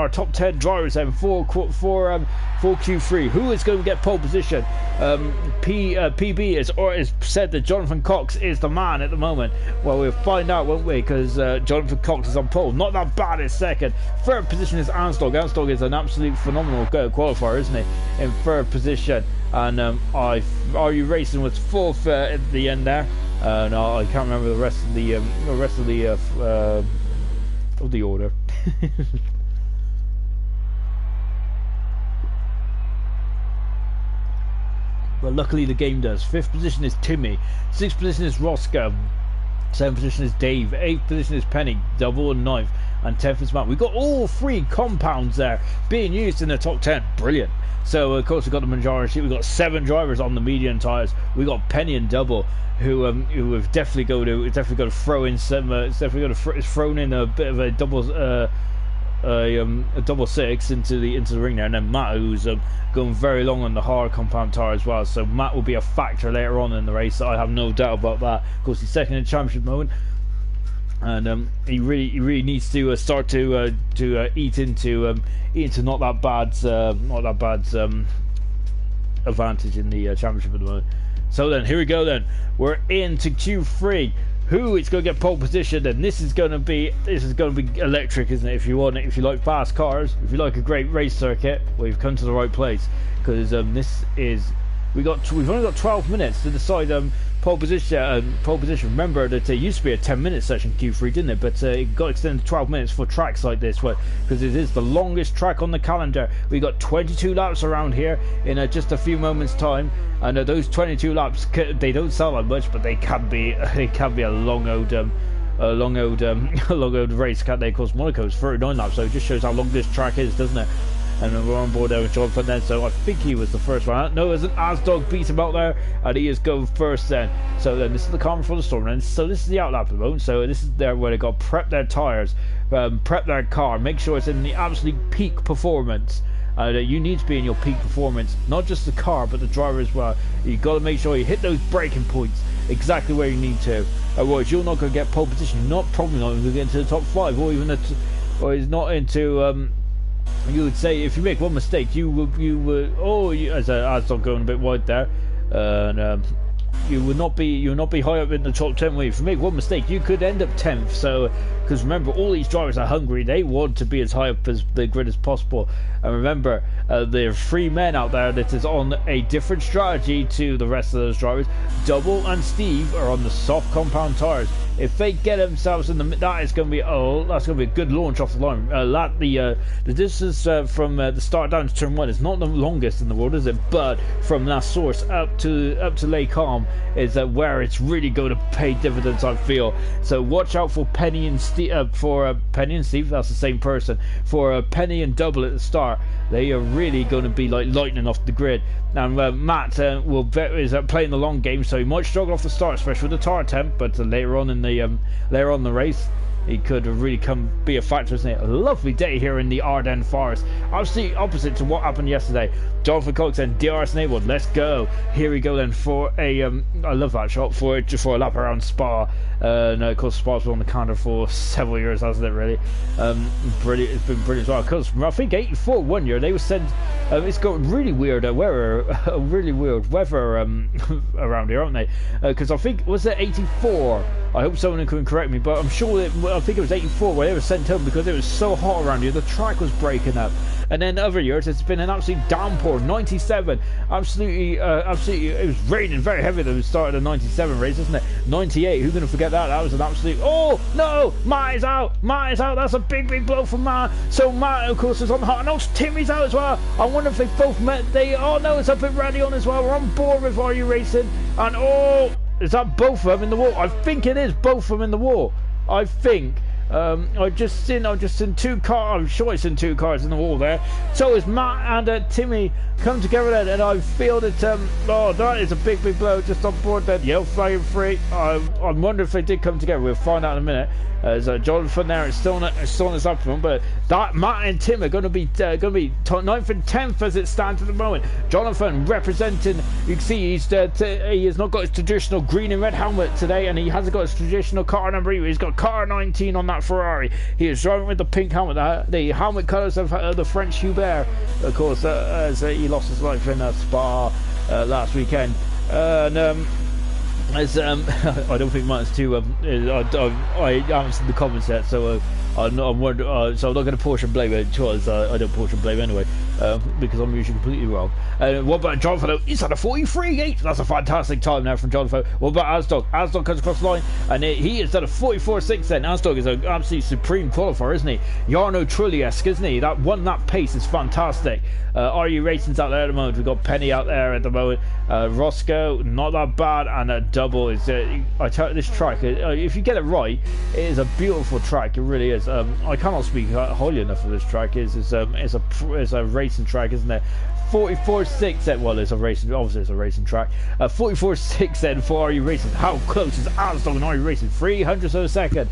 Speaker 1: top 10 drivers then for Q3. Who is going to get pole position? PB is said that Jonathan Cox is the man at the moment. Well, we'll find out, won't we? Because Jonathan Cox is on pole. Not That Bad is second. Third position is Anstog. Anstog is an absolute phenomenal qualifier, isn't he? In third position. And Are You Racing was fourth at the end there. No, I can't remember the rest of the order. But luckily the game does. Fifth position is Timmy. Sixth position is Roscoe. Seventh position is Dave. Eighth position is Penny. Double and ninth. And 10th is Matt. We've got all three compounds there being used in the top 10. Brilliant. So of course we've got the majority. We've got 7 drivers on the medium tyres. We've got Penny and Double, who have definitely got to throw in some. It's definitely got to thrown in a bit of a double six into the ring there, and then Matt, who's going very long on the hard compound tyre as well. So Matt will be a factor later on in the race. I have no doubt about that. Of course, he's second in the championship moment. And he really needs to start to eat into Not That Bad's advantage in the championship at the moment. So then here we go. Then we're into Q3. Who is going to get pole position? And this is going to be electric, isn't it? If you like fast cars, if you like a great race circuit, well, you've come to the right place, because we've only got 12 minutes to decide pole position. Remember that it used to be a 10-minute session Q3, didn't it? But it got extended to 12 minutes for tracks like this, because it is the longest track on the calendar. We got 22 laps around here in just a few moments' time, and those 22 laps, they don't sound like much, but they can be a long old race, can't they? Of course, Monaco's 39 laps, so it just shows how long this track is, doesn't it? and then we're on board there with Jonathan then. So I think he was the first one. No, as an Asdog beat him out there, and he is going first then. So then this is the car before the storm then. So this is the outlap at the moment. So this is there where they got prep their tyres, prep their car, make sure it's in the absolute peak performance. You need to be in your peak performance, not just the car but the driver as well. You've got to make sure you hit those braking points exactly where you need to, otherwise you're not going to get pole position. You're probably not going to get into the top 5 or even or is not into you would say if you make one mistake you would as I'm going a bit wide there, and you will not be high up in the top 10. If you make one mistake you could end up 10th. So because remember, all these drivers are hungry, they want to be as high up as the grid as possible. And remember, there are 3 men out there that is on a different strategy to the rest of those drivers. Double and Steve are on the soft compound tires. If they get themselves in the, that is going to be that's going to be a good launch off the line. The distance from the start down to turn 1 is not the longest in the world, is it? But from La Source up to Lake Calm is where it's really going to pay dividends, I feel. So watch out for Penny and Steve. Penny and Steve, that's the same person. For Penny and Double at the start, they are really going to be like lightning off the grid. And Matt is playing the long game, so he might struggle off the start, especially with the tire temp. But later on in the race, he could really be a factor, isn't it? A lovely day here in the Ardennes Forest. Absolutely opposite to what happened yesterday. Jonathan Cox and DRS enabled. Let's go. Here we go then for a I love that shot for a lap around Spa. No, of course Spa's been on the calendar for several years, hasn't it? Really, brilliant. It's been brilliant as well. Because I think 84 one year they were sent. It's got really weird weather, really weird weather around here, aren't they? Because I think was it 84. I hope someone can correct me, but I'm sure I think it was 84 where they were sent home because it was so hot around here. The track was breaking up. And then other years it's been an absolute downpour. 97, absolutely, it was raining very heavy at the start of the 97 race, isn't it? 98, who's going to forget that? That was an absolute, oh no, Matt is out, that's a big blow for Matt. So Matt of course is on the hot, and also Timmy's out as well. I wonder if they both met, oh no, it's up in Raddy on as well. We're on board with Are You Racing, and oh, is that both of them in the wall? I think it is both of them in the wall, I think. I've just seen 2 cars. I'm sure it's in 2 cars in the wall there. So is Matt and Timmy come together then, and I feel that that is a big blow just on board then. Yellow flag free. I wonder if they did come together. We'll find out in a minute. As Jonathan there is still on his up front, but that Matt and Tim are going to be 9th and 10th as it stands at the moment. Jonathan representing, you can see he has not got his traditional green and red helmet today, and he hasn't got his traditional car number either. He's got car 19 on that Ferrari. He is driving with the pink helmet, the helmet colours of the French Hubert, of course, as he lost his life in Spa last weekend. And as I don't think mine's too. I haven't seen the comments yet, so I'm wondering. So I'm not going to portion blame it because I don't portion blame anyway, because I'm usually completely wrong. What about Jonathan? He's had a 43.8. That's a fantastic time now from Jonathan. What about Asdog? Asdog comes across the line, and he has done a 44.6. Then Asdog is an absolute supreme qualifier, isn't he? Jarno Trulli-esque, isn't he? That pace is fantastic. Are You Racing's out there at the moment? We've got Penny out there at the moment. Roscoe, not that bad, and Double is. I tell you, this track, if you get it right, it is a beautiful track. It really is. I cannot speak highly enough of this track. It's a racing track, isn't it? 44.6 then, well, it's a racing, obviously it's a racing track. 44.6 then for Are You Racing. How close is Asdog and Are You Racing? 300ths of a second.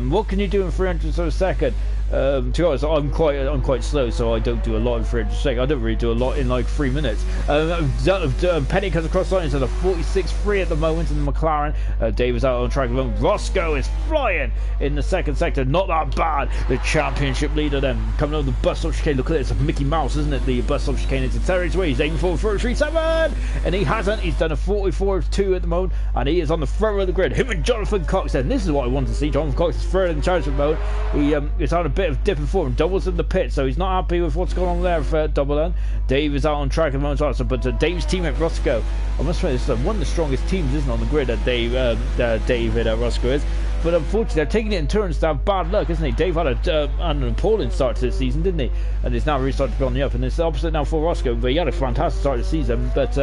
Speaker 1: What can you do in 300ths of a second? To be honest, I'm quite slow, so I don't do a lot in 300 seconds. I don't really do a lot in like 3 minutes. Penny comes across the line, so the 46.3 at the moment in the McLaren. Dave is out on track at the moment. Roscoe is flying in the second sector. Not that bad. The championship leader then coming over the bus stop chicane. Look at this, it's a Mickey Mouse, isn't it? The bus stop chicane is accelerates away. He's aiming for 43.7, and he hasn't. He's done a 44.2 at the moment, and he is on the front of the grid. Him and Jonathan Cox then. This is what I want to see. Jonathan Cox is further in charge at the moment. He is on a bit of dip and form. Double's in the pit, so he's not happy with what's going on there for Double then. Dave is out on track at the moment also, but Dave's teammate Roscoe, I must say this is one of the strongest teams, isn't it, on the grid that David Roscoe is. But unfortunately they're taking it in turns to have bad luck, isn't he? Dave had an appalling start to the season, didn't he? And it's now really started to be on the up, and it's the opposite now for Roscoe, but he had a fantastic start to the season, but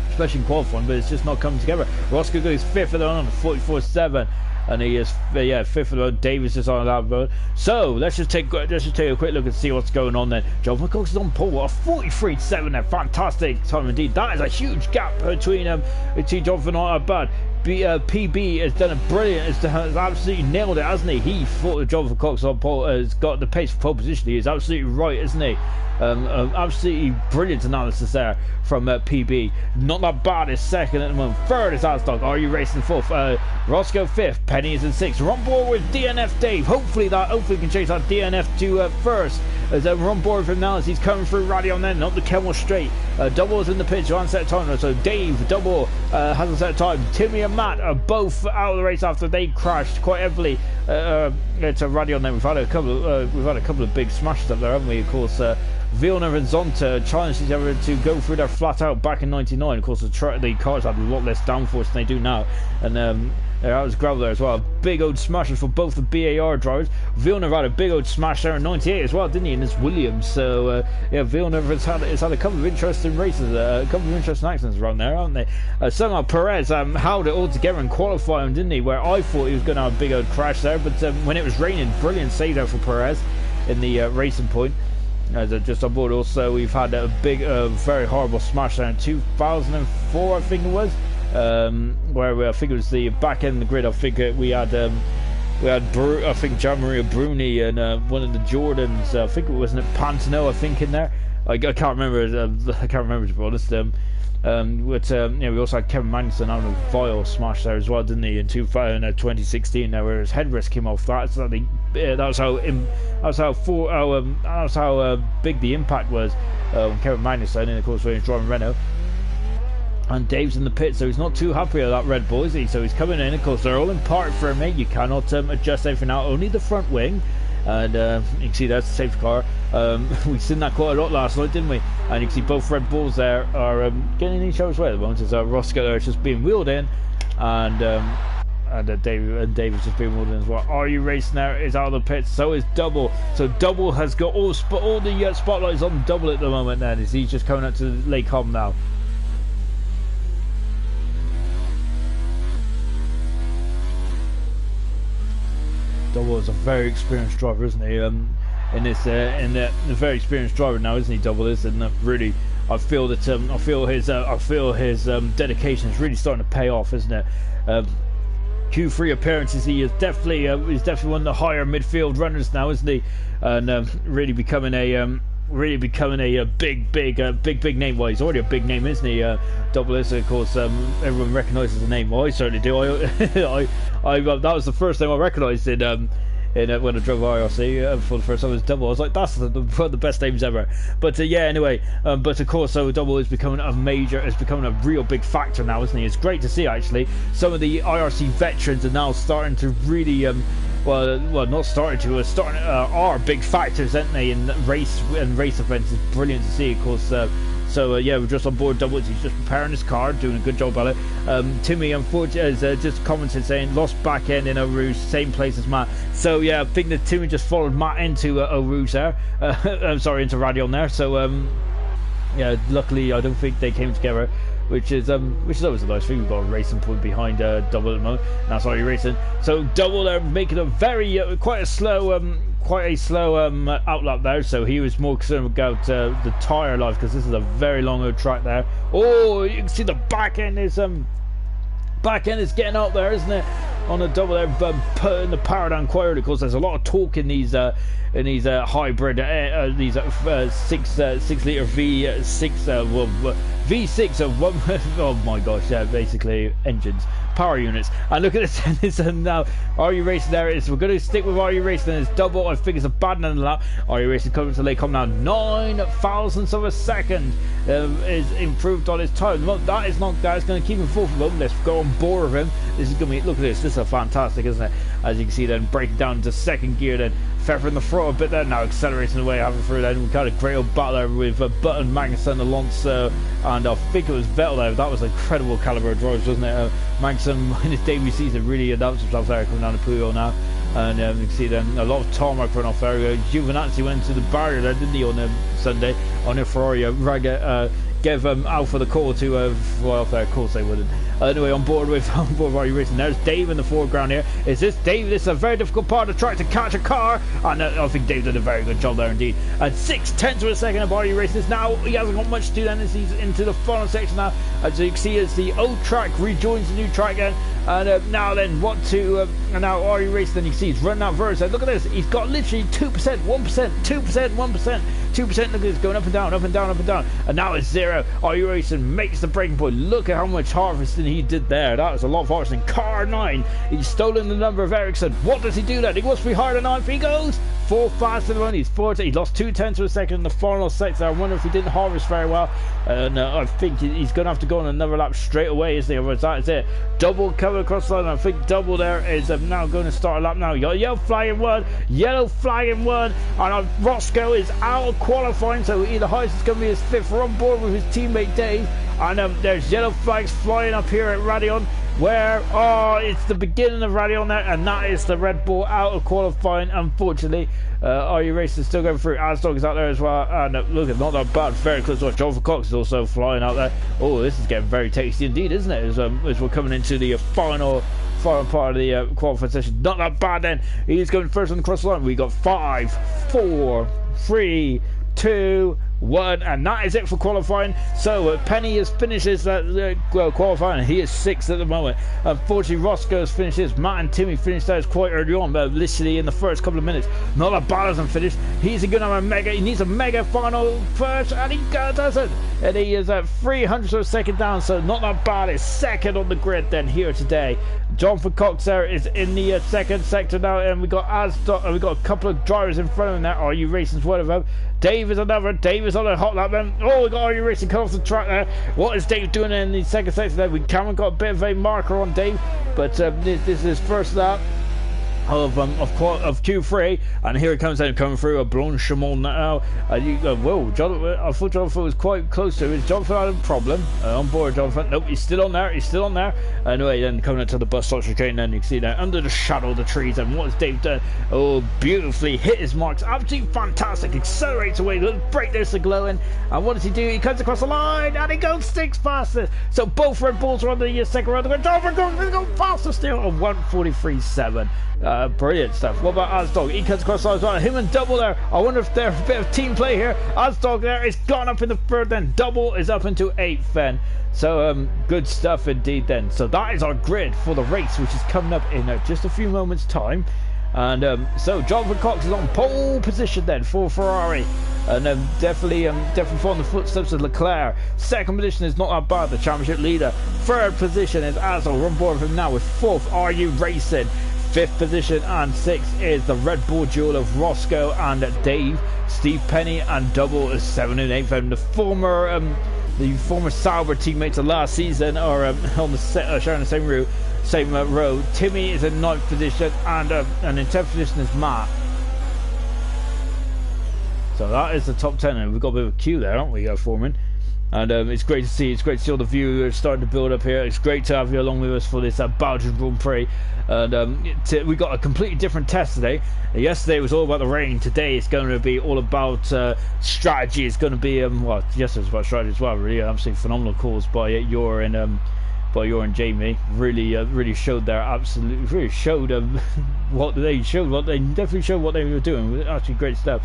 Speaker 1: especially in qualifying, but it's just not coming together. Roscoe goes 5th at the moment on 44.7. and he is fifth of the road. Davis is on that road. So let's just take a quick look and see what's going on then. Jonathan Cox is on pole, a 43.7 there, fantastic time indeed. That is a huge gap between Jonathan and Bad. PB has done a brilliant, has absolutely nailed it, hasn't he? He thought that Jonathan Cox on pole has got the pace for pole position. He is absolutely right, isn't he? Absolutely brilliant analysis there from PB. Not that bad is second at the moment. Third is Asdog. Are you racing fourth? Roscoe fifth. Penny is in sixth. We're on board with DNF Dave. Hopefully we can chase that DNF to first. As we're on board with him now as he's coming through Radio then up the Kenmore Straight. Double is in the pitch, one set time. So Dave, Double has a set time. Timmy and Matt are both out of the race after they crashed quite heavily. It's a Radio then. We've had a couple of big smashes up there, haven't we? Of course. Villeneuve and Zonta challenged each other to go through their flat out back in '99. Of course, the cars had a lot less downforce than they do now, and that was gravel there as well. Big old smashes for both the BAR drivers. Villeneuve had a big old smash there in '98 as well, didn't he? In his Williams. So Villeneuve has had a couple of interesting races, a couple of interesting accidents around there, haven't they? Somehow Perez held it all together in qualifying, didn't he? Where I thought he was going to have a big old crash there, but when it was raining, brilliant save there for Perez in the racing point. Just on board also, we've had a big, very horrible smash there in 2004, I think it was, where I think it was the back end of the grid. I think we had Gian Maria Bruni and one of the Jordans. I think it wasn't Pantano. I think in there. I can't remember. I can't remember to be honest. We also had Kevin Magnussen having a vile smash there as well, didn't he? In 2016, now where his headrest came off. That was how big the impact was. Kevin Magnussen, and of course when he's driving Renault. And Dave's in the pit, so he's not too happy with that Red Bull, is he? So he's coming in. Of course, they're all in part for him, mate. You cannot adjust everything out. Only the front wing. And you can see that's the safety car. We've seen that quite a lot last night, didn't we? And you can see both Red Bulls there are getting in each other's way at the moment. As Roscoe there is just being wheeled in, and David's just being wheeled in as well. Are You Racing there is out of the pits. So is Double. So Double has got all the spotlights on Double at the moment. Then as he's just coming up to Lake Hom now. Double is a very experienced driver, isn't he? A very experienced driver now, isn't he? Double is, and really, I feel his dedication is really starting to pay off, isn't it? Q3 appearances, he is definitely one of the higher midfield runners now, isn't he? And really becoming a big name. Well, he's already a big name, isn't he? Double is, of course, everyone recognises the name. Well, I certainly do. That was the first name I recognised in when I drove IRC for the first time. It was Double. I was like, that's one of the best names ever. But anyway, but of course, so Double is becoming a real big factor now, isn't he? It's great to see actually. Some of the IRC veterans are now starting to really are big factors, aren't they, in race events. It's brilliant to see, of course. We're just on board Double. He's just preparing his car, doing a good job at it. Timmy, unfortunately, has just commented saying lost back end in Eau Rouge, same place as Matt. So yeah, I think that Timmy just followed Matt into Eau Rouge there. I'm sorry, into Radion there. So luckily I don't think they came together. Which is always a nice thing. We've got a racing point behind Double at the moment. That's why you're racing. So Double there making a very quite a slow outlap there. So he was more concerned about the tyre life, because this is a very long old track there. Oh, you can see the back end is getting out there, isn't it? On a Double there, putting the power down quite early. Of course, there's a lot of torque in these hybrid these 6 litre V6 V6 of one. Oh my gosh, yeah, basically engines, power units. And look at this. Now, Are You Racing there is. We're going to stick with Are You Racing. It's Double. I think it's a bad end of the lap. Are You Racing coming to Lake Hom now. 9 thousandths of a second is improved on his time. That is not. That's going to keep him full for them. Let's go on board with him. This is going to be. Look at this. This is fantastic, isn't it? As you can see, then breaking down into second gear, then feathering the throttle a bit there. Now accelerating away, having through. Then we got a great old battle there with Button, Magnussen, Alonso, and I think it was Vettel there. That was an incredible caliber of drivers, wasn't it? Magnussen in his debut season really announced himself there, coming down the Puyol now. And you can see then a lot of tarmac run off there. Giovinazzi went into the barrier there, didn't he, on Sunday on a Ferrari. Gave Alpha the call to fly off there. Of course they wouldn't. Anyway, on board with Rory Racing. There's Dave in the foreground here. Is this Dave? This is a very difficult part of the track to catch a car, and I think Dave did a very good job there indeed. At 6/10 of a second of Rory Racing. Now he hasn't got much to do then as he's into the final section now. As you can see, as the old track rejoins the new track again. And now then, and now Rory Racing, then you see he's running out verse. Look at this. He's got literally 2%, 1%, 2%, 1%, 2%. Look at this, going up and down, up and down, up and down. And now it's 0. Rory Racing makes the breaking point. Look at how much harvesting he did there. That was a lot of harvesting. Car 9. He's stolen the number of Ericsson. What does he do then? He wants to be higher than 9. He goes 4 faster than 1. He's 4. He lost 2/10 of a second in the final sector. I wonder if he didn't harvest very well. And I think he's going to have to go on another lap straight away, isn't he? Otherwise, that is it. Double cover across the line. I think Double there is now going to start a lap now. You got yellow flag in 1, yellow flag in 1, and Roscoe is out of qualifying, so either highest is going to be his 5th. We're on board with his teammate Dave, and there's yellow flags flying up here at Radion, where it's the beginning of Radion there, and that is the Red Bull out of qualifying. Unfortunately, RU Racing is still going through. Asdog is out there as well, and look, it's not that bad. Very close to Jonathan Cox is also flying out there. Oh, this is getting very tasty indeed, isn't it? As we're coming into the final part of the qualifying session. Not that bad then. He's going first on the cross line. We got 5, 4, 3, 2, 1, and that is it for qualifying. So Penny has finished his qualifying, and he is 6th at the moment. Unfortunately, Roscoe has finished his. Matt and Timmy finished theirs quite early on, but literally in the first couple of minutes. Not that bad hasn't finished. He's going to have a mega. He needs a mega final first, and he doesn't. And he is at 300 of a second down, so not that bad. It's second on the grid then here today. Jonathan Cox there is in the second sector now, and we got we got a couple of drivers in front of him there. RU Racing's one of them. Dave is another. Dave is on a hot lap then. Oh, we got RU Racing cut off the track there. What is Dave doing in the second sector there? We haven't got a bit of a marker on Dave, but this is his first lap of Q3, and here it comes out coming through a Blanchimont now. Whoa, I thought Jonathan was quite close to it. Is Jonathan had a problem on board? Jonathan, nope, he's still on there. He's still on there. Anyway, then coming into the bus stop chicane, then you can see there under the shadow of the trees. And what has Dave done? Oh, beautifully hit his marks. Absolutely fantastic. Accelerates away. The brake there's the glowing. And what does he do? He comes across the line and he goes 6 faster. So both Red Bulls are on the second round. Jonathan going faster still on 1:43.7. Brilliant stuff. What about Asdog? He comes across the line as well. Him and Double there. I wonder if there's a bit of team play here. Asdog there is gone up in the 3rd then. Double is up into 8th then. So good stuff indeed then. So that is our grid for the race, which is coming up in just a few moments time. And so Jonathan Cox is on pole position then for Ferrari, and definitely following the footsteps of Leclerc. Second position is not that bad, the championship leader. Third position is Azul. We're on board with him now with 4th RU Racing. 5th position and 6th is the Red Bull duel of Roscoe and Dave. Steve Penny and Double is 7th and 8th. And the former Sauber teammates of last season are on the sharing the same road. Timmy is in 9th position, and in 10th position is Matt. So that is the top 10, and we've got a bit of a queue there, haven't we, Foreman? And it's great to see. It's great to see all the viewers starting to build up here. It's great to have you along with us for this Belgian Grand Prix. And we got a completely different test today. Yesterday was all about the rain. Today it's going to be all about strategy. It's going to be well, yesterday was about strategy as well. Really, absolutely phenomenal calls by Yor and Jamie. Really showed their what they showed. What they definitely showed what they were doing. Actually, great stuff.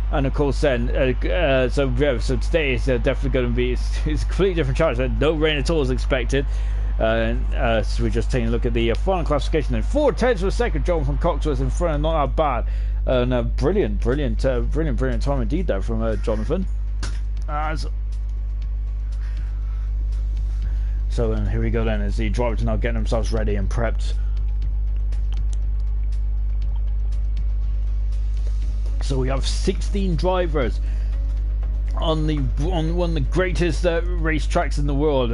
Speaker 1: And of course then so today is definitely going to be it's a completely different challenge. No rain at all is expected. So we're just taking a look at the final classification. Then 4/10 of a second, Jonathan Cox was in front, and not that bad. And brilliant time indeed there from Jonathan. So here we go then, as the drivers are now getting themselves ready and prepped. So we have 16 drivers on one of the greatest race tracks in the world.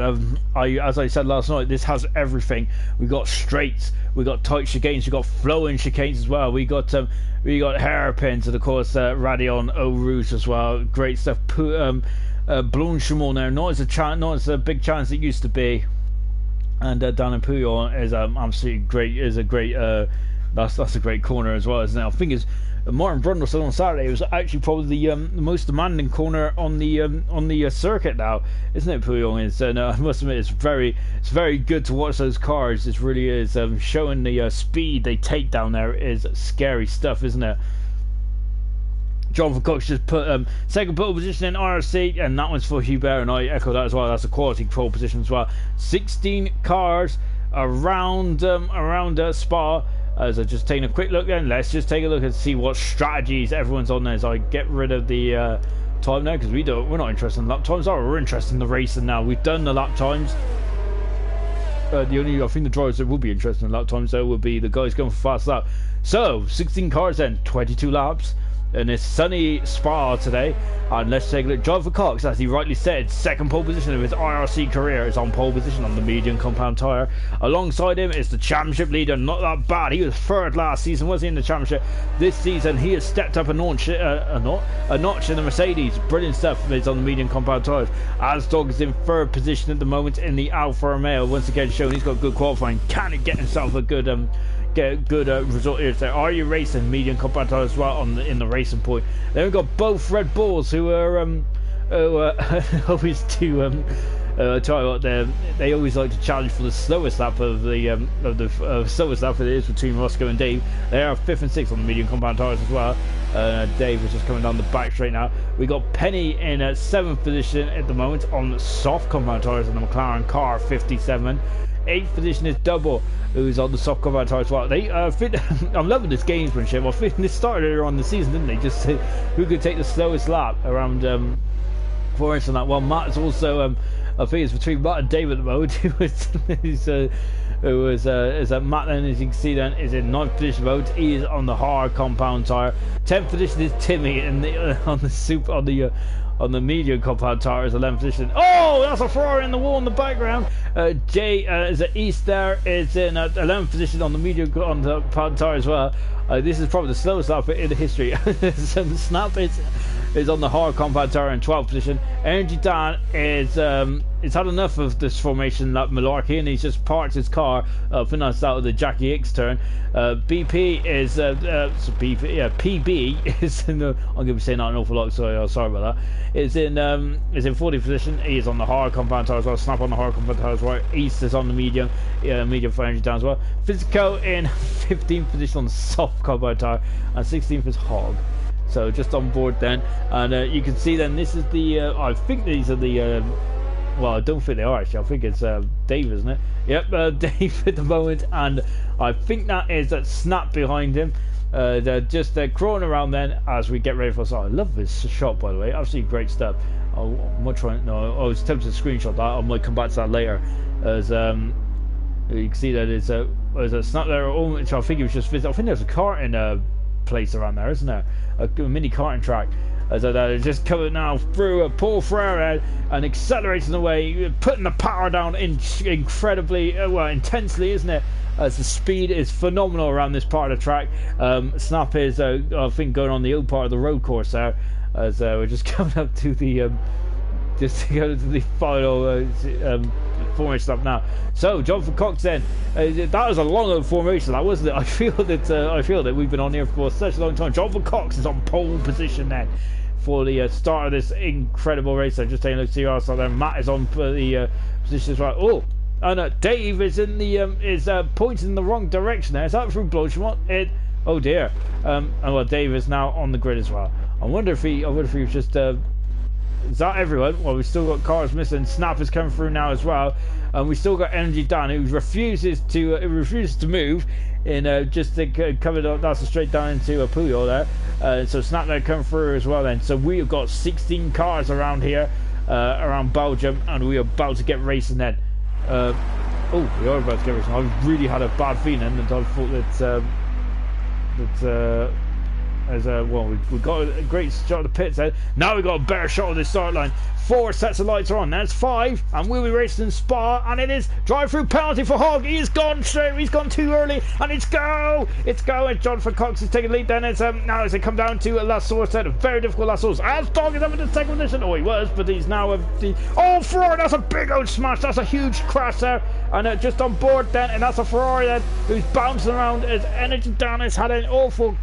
Speaker 1: As I said last night, this has everything. We got straights, we got tight chicanes, we got flowing chicanes as well. We got hairpins, and of course Radion Eau Rouge as well. Great stuff. Blanchimont now, not as a big chance it used to be. And down in Pouillon is absolutely great. Is a great That's a great corner as well, isn't it? I think it's Martin Brundle said on Saturday it was actually probably the most demanding corner on the circuit now, isn't it, Puyol? And I must admit it's very good to watch those cars. It really is. Showing the speed they take down there is scary stuff, isn't it? Jonathan Cox just put second pole position in IRC, and that one's for Hubert, and I echo that as well. That's a quality pole position as well. 16 cars around Spa. As I just taking a quick look, then let's just take a look and see what strategies everyone's on there. As I get rid of the time now, because we're not interested in lap times. We're interested in the racing now. We've done the lap times. I think the drivers that will be interested in lap times though will be the guys going for fast lap. So 16 cars then, 22 laps. And it's sunny Spa today, and let's take a look. Jonathan Cox, as he rightly said, second pole position of his IRC career, is on pole position on the medium compound tyre. Alongside him is the championship leader, not that bad. He was third last season, was he, in the championship? This season he has stepped up a notch in the Mercedes. Brilliant stuff. Is on the medium compound tyres. Asdog is in third position at the moment in the Alfa Romeo, once again showing he's got good qualifying. Can he get himself a good get a good result here? So are you racing medium compound tyre as well in the racing point? Then we've got both Red Bulls who are always to tell you what, they always like to challenge for the slowest lap of the slowest lap it is between Roscoe and Dave. They are 5th and 6th on the medium compound tyres as well. Dave is just coming down the back straight now. We got Penny in 7th position at the moment on soft compound tyres on the McLaren car 57. 8th position is Double, who's on the soft compound tyres as well. I'm loving this gamesmanship. I think this started earlier on the season, didn't they? Just say who could take the slowest lap around 4 inches on that. Well, Matt is also I think it's between Matt and Dave at the moment. Matt then, as you can see, then is in 9th position mode. He is on the hard compound tyre. 10th position is Timmy on the medium compound tyre is 11th position. Oh, that's a Ferrari in the wall in the background. Jay is at East there, is in 11th position on the medium on the compound tyre as well. This is probably the slowest lap in the history. Snap is on the hard compound tyre in 12th position. Energy Dan is he's had enough of this formation lap malarkey, and he's just parked his car finished out of the Jackie Hicks turn. BP is PB is in the, I'm going to be saying that an awful lot, so sorry about that. Is in 40th position. He is on the hard compound tyre as well. Snap on the hard compound tyre as well. East is on the medium for Energy Dan as well. Physico in 15th position on the soft compound tyre, and 16th is Hog. So just on board then, and you can see then this is the I think these are the well, I don't think they are actually. I think it's Dave, isn't it? Yep, Dave at the moment, and I think that is that Snap behind him. They're crawling around then as we get ready for us. I love this shot, by the way. Absolutely great stuff. I was tempted to screenshot that. I might come back to that later. As you can see that there's a Snap there. Which I think it was just. I think there's a karting place around there, isn't there? A mini karting track. So they're just coming now through Paul Ferreira and accelerating away, putting the power down incredibly, intensely, isn't it? As the speed is phenomenal around this part of the track. Snap is, I think, going on the old part of the road course there, as we're just coming up to the final formation up now. So Jonathan Cox then, that was a long old formation, that wasn't it? I feel that we've been on here for such a long time. Jonathan Cox is on pole position then for the start of this incredible race. So just taking a look, see our there. Matt is on the position as well. Oh, and Dave is in the pointing in the wrong direction there. Is that through Blanchemont? Oh dear. And well, Dave is now on the grid as well. I wonder if he was just. Is that everyone? Well, we've still got cars missing. Snap is coming through now as well, and we still got Energy Dan, who refuses to move. Just to cover that's a straight down into a Puyol there. So Snap there coming through as well then. So we've got 16 cars around here, around Belgium, and we are about to get racing then. We are about to get racing. I've really had a bad feeling, and I thought that. We've got a great shot of the pits there. Now we've got a better shot of the start line. 4 sets of lights are on. That's 5, and we'll be racing in Spa, and it is drive-through penalty for Hogg. He's gone straight, he's gone too early, and it's go, and Jonathan Cox is taking the lead. Then it's now as they come down to last source, a very difficult last source. As Dog is up in the second position. Oh, he was, but he's now Ferrari. That's a big old smash. That's a huge crash there, and just on board then, and that's a Ferrari then who's bouncing around. As Energy Dan has had an awful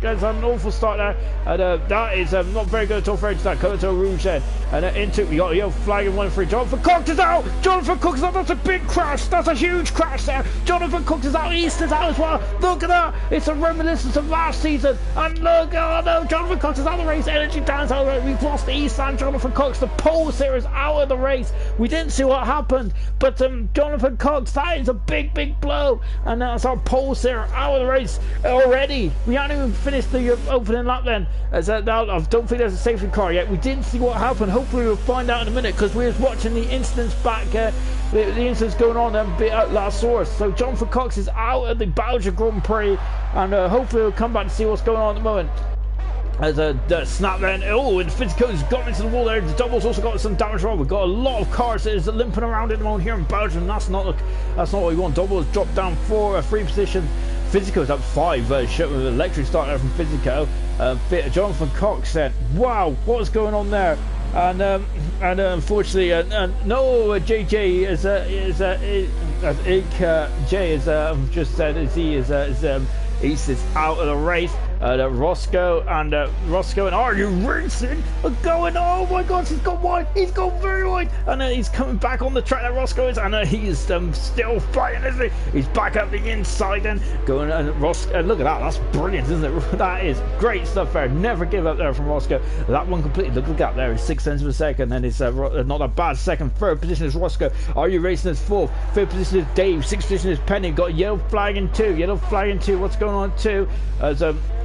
Speaker 1: start there, and that is not very good at all for Energy Dan. Coming to Rouge then, and into we got flagging 1-3. Jonathan Cox is out. Jonathan Cox is out. That's a big crash. That's a huge crash there. Jonathan Cox is out. East is out as well. Look at that. It's a reminiscence of last season. And look, oh no, Jonathan Cox is out of the race. Energy Dan's out of the race. We've lost East and Jonathan Cox. The pole here is out of the race. We didn't see what happened, but Jonathan Cox, that is a big blow. And that's our pole here out of the race already. We haven't even finished the opening lap then. As I don't think there's a safety car yet. We didn't see what happened. Hopefully we'll find out in a minute, because we were watching the incidents back, the incidents going on at last source. So Jonathan Cox is out at the Belgium Grand Prix, and hopefully we'll come back to see what's going on at the moment. As the snap then, and Physico's got into the wall there. The double's also got some damage wrong. We've got a lot of cars that is limping around at the moment here in Belgium. That's not what we want. Double has dropped down 4 free position. Physico's up 5, with an electric start there from Physico. Jonathan Cox then, wow, what's going on there? And unfortunately, no, JJ is just said East is out of the race. Roscoe and Are You Racing are going, oh my god, he's gone wide, he's gone very wide, and he's coming back on the track that Roscoe is, and he's still fighting, isn't he? He's back up the inside and going, and Roscoe, look at that, that's brilliant, isn't it? That is great stuff there. Never give up there from Roscoe. That one completely, look at the gap there, is 6 tenths of a second, and it's not a bad second. 3rd position is Roscoe. Are You Racing is 4th. 5th position is Dave. 6th position is Penny. Got yellow flag in 2. What's going on 2?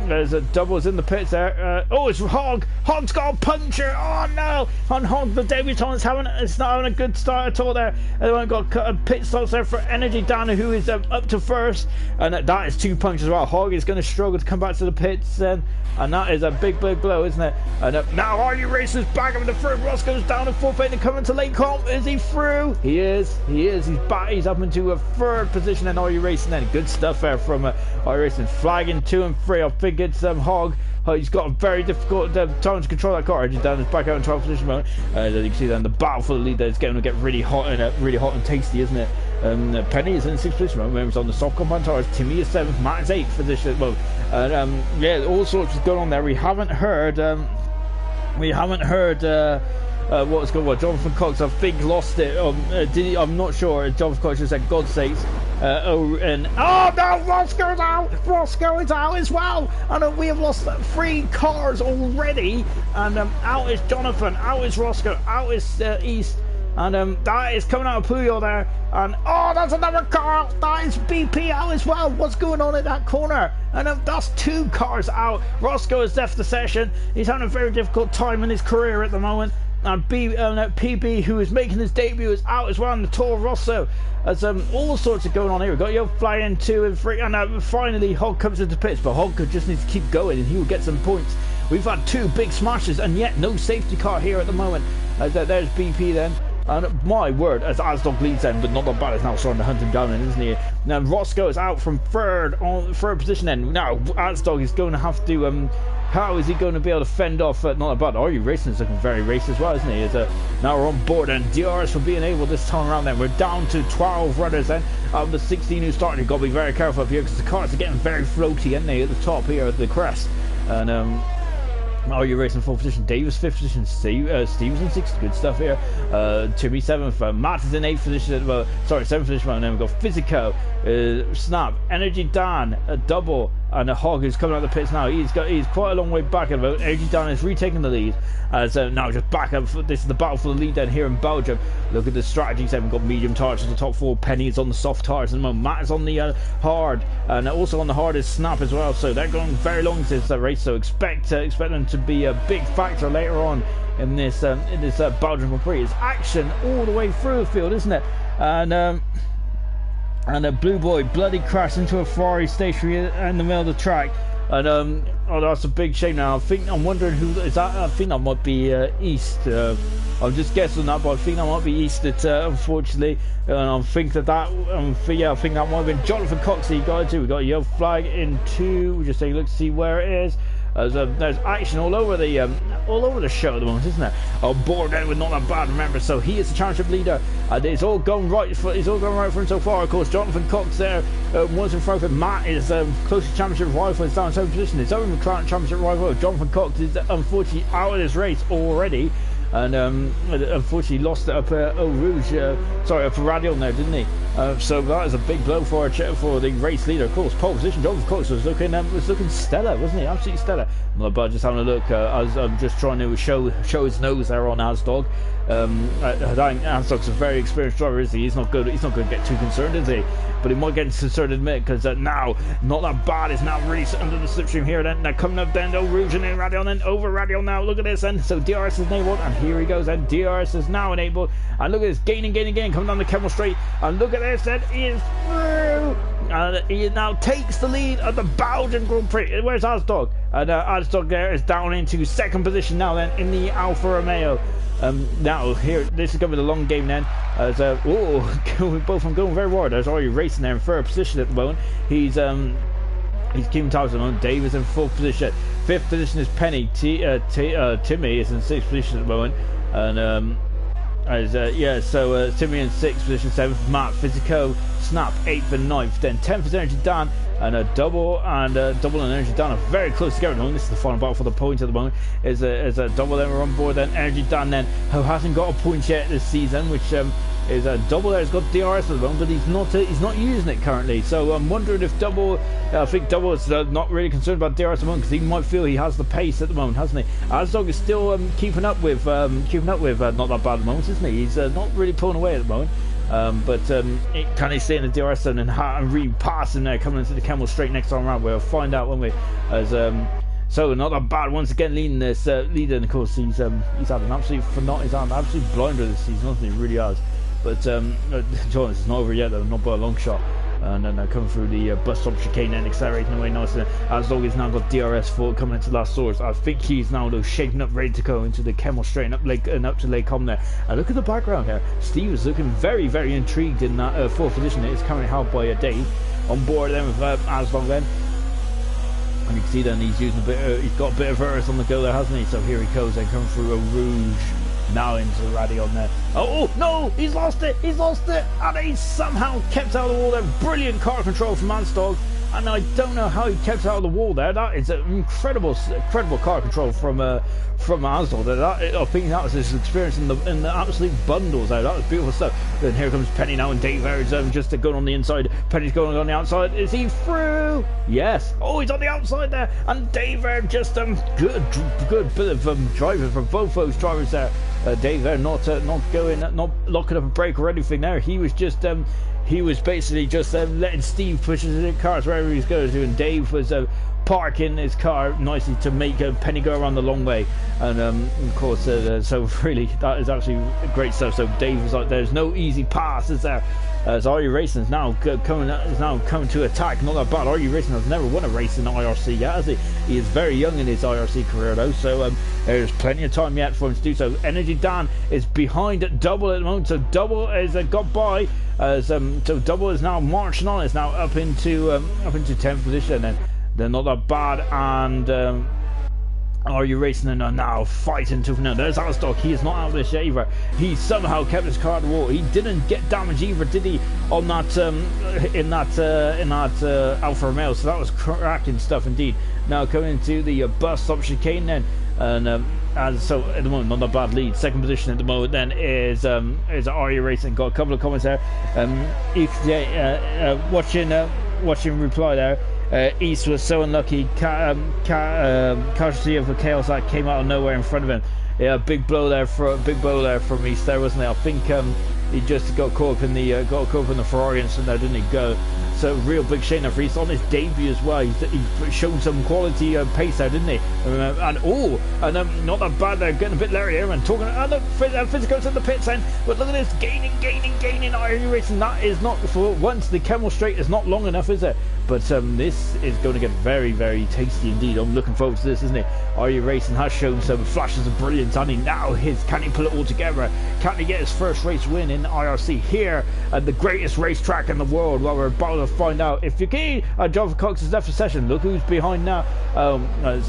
Speaker 1: There's a doubles in the pits there. It's Hogg. Hogg's got a puncture. Oh no! On Hogg, the debutant it's not having a good start at all there. Everyone got pit stops there for Energy Dan, who is up to 1st, and that is 2 punctures as well. Hogg is going to struggle to come back to the pits then, and that is a big blow, isn't it? And now Are You Racing's back up in the 3rd. Roscoe's down in 4th, and coming to late comp. Is he through? He is. He's back. He's up into a 3rd position, and Are You Racing then. Good stuff there from Are You Racing. Flagging 2 and 3. I think it's Hogg. He's got a very difficult time to control that car. Energy Dan is back out in 12th position moment. As you can see then, the battle for the lead there is going to get really hot and tasty, isn't it? Penny is in 6th position. Remember, he's on the soft compound tires. Timmy is 7th. Matt is 8th position. Well, yeah, all sorts is going on there. We haven't heard what's going on. Jonathan Cox, I think, lost it. I'm not sure. Jonathan Cox just said, God's sakes. Oh no, Roscoe's out! Roscoe is out as well! And we have lost 3 cars already. And out is Jonathan, out is Roscoe, out is East. And that is coming out of Puyol there. And that's another car! That is BP out as well! What's going on in that corner? And that's 2 cars out. Roscoe has left the session. He's having a very difficult time in his career at the moment. And PB, who is making his debut, is out as well in the Toro Rosso. As all sorts of going on here. We've got Yo flying 2 and 3, and finally Hogg comes into pits, but Hogg just needs to keep going and he will get some points. We've had 2 big smashes and yet no safety car here at the moment. There's BP then. And my word, as Asdog leads then, but not that bad, is now starting to hunt him down, isn't he? Now Roscoe is out from 3rd position then. Now Asdog is going to have to how is he going to be able to fend off not that bad? Are You Racing is looking very race as well, isn't he? Now we're on board, and DRS for being able this time around then. We're down to 12 runners then. Out of the 16 who started, you've got to be very careful up here because the cars are getting very floaty, aren't they, at the top here at the crest. And Are You Racing 4th position, Davis 5th position, Stevens in 6th, good stuff here. Timmy 7th, Matt is in 8th position, 7th position, and then we've got Physico, Snap, Energy Dan, Double, and Hogg who's coming out of the pits now. He's quite a long way back at the moment. Energy Dan is retaking the lead. As now just back up. This is the battle for the lead then here in Belgium. Look at the strategies. We've got medium tires at the top 4. Penny is on the soft tires at the moment. Matt is on the hard, and also on the hard is Snap as well. So they're going very long into this race. So expect them to be a big factor later on in this Belgium Grand Prix. It's action all the way through the field, isn't it? And a Blue Boy bloody crashed into a Ferrari stationary in the middle of the track. And oh, that's a big shame. Now I'm wondering who is that. I think that might be East. I'm just guessing that, but I think that might be East. Unfortunately, and I think that yeah, I think that might have been Jonathan Cox. He got it too. We got a yellow flag in 2. We just take a look to see where it is. There's action all over the show at the moment, isn't there? On board then with Not That Bad, remember. So he is the championship leader, and it's all going right for him so far. Of course, Jonathan Cox there once in front of him. Matt is closest championship rival, is down in 7th position. His own championship rival, Jonathan Cox, is unfortunately out of this race already. And unfortunately lost it up Eau Rouge, up Radion there, didn't he? So that is a big blow for the race leader. Of course, pole position, Jonathan Cox was looking stellar, wasn't he? Absolutely stellar. But just having a look, I'm just trying to show his nose there on Asdog. I think Asdog's a very experienced driver, is he? He's not going to get too concerned, is he? But he might get concerned in a minute, because now Not That Bad is now really under the slipstream here. Then they're coming up, then Eau Rouge and then Radion, then over Radion now. Look at this, and so DRS is enabled, and here he goes, and DRS is now enabled, and look at this, gaining, coming down the Kemmel Straight, and look at this, and he is through, and he now takes the lead of the Belgian Grand Prix. Where's Asdog? And Asdog there is down into 2nd position now then in the Alfa Romeo. Now here, this is going to be the long game then. As both of them going very hard. There's already racing there in 3rd position at the moment. He's keeping tabs at the moment. Dave is in 4th position. 5th position is Penny. Timmy is in 6th position at the moment. And Timmy in 6th position, 7th Matt, Physico, Snap 8th and 9th, then 10th is Energy Dan, and double and Energy Dan are very close together at the moment. This is the final battle for the points at the moment. Is a double then we're on board, then Energy Dan then, who hasn't got a point yet this season, which is a double there. He's got DRS at the moment, but he's not using it currently. So I'm wondering if I think double is not really concerned about DRS at the moment, because he might feel he has the pace at the moment, hasn't he? Asdog is still keeping up with Not That Bad at the moment, isn't he? He's not really pulling away at the moment. Can he stay in the DRS zone and really pass him there coming into the Kemmel Straight next time around? We'll find out when we so Not That Bad once again leading this leader, and of course he's had an absolute blinder this season, hasn't he? He really has. But John, it's not over yet though, not by a long shot. And then they're coming through the bus stop chicane and accelerating away nicely. Asdog has now got DRS for coming into last source. I think he's now shaping up, ready to go into the Kemmel Straight and up to Lake Com there. And look at the background here. Steve is looking very, very intrigued in that 4th position. It is currently held by Dave. On board then with Asdog then. And you can see then he's using he's got a bit of earth on the go there, hasn't he? So here he goes then coming through Eau Rouge. Now into Radion there. Oh no, he's lost it, and he's somehow kept out of the wall there. Brilliant car control from Asdog, and I don't know how he kept out of the wall there. That is an incredible car control from Asdog. I think that was his experience in the absolute bundles there. That was beautiful stuff. Then here comes Penny now, and Dave Ayres just going on the inside. Penny's going on the outside. Is he through? Yes. Oh, he's on the outside there, and Dave Ayres just good bit of driving from both those drivers there. Dave there not locking up a brake or anything there. He was just he was basically just letting Steve push his cars wherever he's going to, and Dave was parking his car nicely to make Penny go around the long way. And of course so really that is actually great stuff. So Dave was like, there's no easy pass, is there? As RE Racing is now coming to attack. Not That Bad. RE Racing has never won a race in the IRC yet, has he? He is very young in his IRC career though, so there's plenty of time yet for him to do so. Energy Dan is behind Double at the moment, so Double has got by. So Double is now marching on. Is now up into 10th position, and they're Not That Bad and Are You Racing and are now fighting to now. There's Asdog. He is not out of this yet either. He somehow kept his car at the wall. He didn't get damage either, did he? On that in that Alfa Romeo. So that was cracking stuff indeed. Now coming into the bus stop chicane then, and so at the moment Not That Bad lead. 2nd position at the moment then is Are You Racing. Got a couple of comments there. Watching reply there. East was so unlucky. Casualty of the chaos that came out of nowhere in front of him. Yeah, big blow there from East there, wasn't it? I think he just got caught up in the Ferrari incident there, didn't he? Go. So real big shame there for East on his debut as well. He's shown some quality pace there, didn't he? And Not That Bad there, getting a bit leery here and talking. And look, Physical's in the pits then. But look at this, gaining. Are You Racing? That is not for once. The Kemmel Straight is not long enough, is it? But this is going to get very, very tasty indeed. I'm looking forward to this, isn't it? IRC Racing has shown some flashes of brilliance, and can he pull it all together? Can he get his first race win in IRC here at the greatest racetrack in the world? Well, we're about to find out. If you can, Jonathan Cox is left for session. Look who's behind now. That's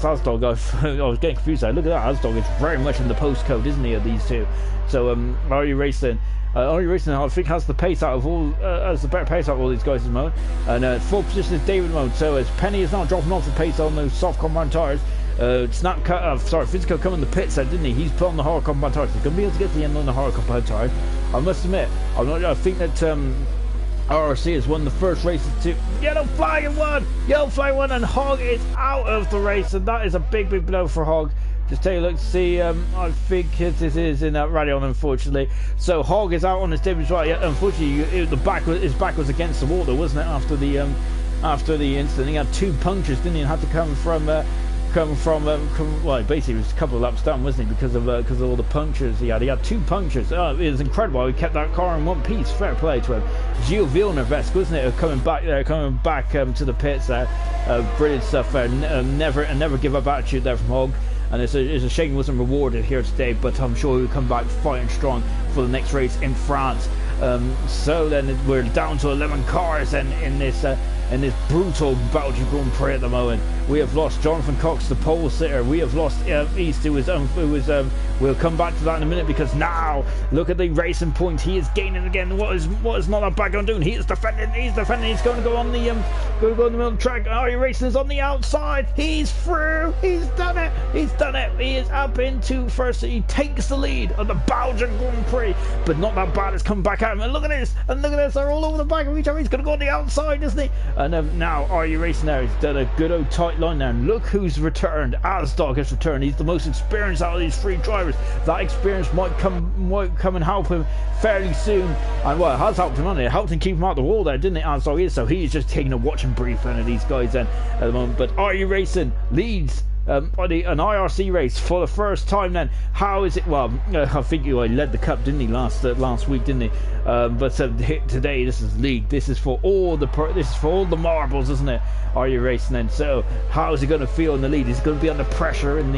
Speaker 1: Asdog. I was getting confused there. Look at that. Asdog is very much in the postcode, isn't he, of these two? So IRC Racing. IRC Racing, I think, has the pace out of all, has the better pace out of all these guys at the moment. And fourth position is David Mode. So as Penny is now dropping off the pace on those soft compound tires, Physical come in the pits there, didn't he? He's put on the hard compound tires. He's going to be able to get to the end on the hard compound tires. I must admit, I think that IRC has won the first races to yellow flag one, and Hog is out of the race, and that is a big blow for Hog. Just take a look to see. I think this is in that radio, unfortunately. So Hog is out on his debut. Right, yeah, unfortunately, his back was against the wall, though, wasn't it? After the incident, he had two punctures, didn't he? And had to come from well, basically, it was a couple of laps down, wasn't he? Because of all the punctures he had. He had two punctures. It was incredible. He kept that car in one piece. Fair play to him. Gilles Villeneuve, wasn't it? Coming back to the pits there. Brilliant stuff there. Never give up attitude there from Hog. And it's a shame he wasn't rewarded here today, but I'm sure he'll come back fighting strong for the next race in France. So then we're down to 11 cars and in this brutal Belgian Grand Prix at the moment. We have lost Jonathan Cox, the pole sitter. We have lost East, who was we'll come back to that in a minute, because now look at the racing point. He is gaining again. What is Not That Bad doing? He is defending. He's going to go on the middle of the track. IRC Racing is on the outside. He's through. He's done it. He is up into first. He takes the lead of the Belgian Grand Prix, but Not That Bad is coming back at him. And look at this. They're all over the back of each other. He's going to go on the outside, isn't he? And now IRC Racing there. He's done a good old tight line there. And look who's returned. Asdog has returned. He's the most experienced out of these three drivers. That experience might come and help him fairly soon. And well, it has helped him, hasn't it? It helped him keep him out the wall there, didn't it? Asdog is. So he's just taking a watch and brief of these guys then at the moment. But IRC Racing leads an IRC race for the first time. Then how is it? Well, I think he led the cup, didn't he, last week, didn't he? But today this is league. This is for all the marbles, isn't it? IRC Racing then. So how is he going to feel in the lead? He's going to be under pressure in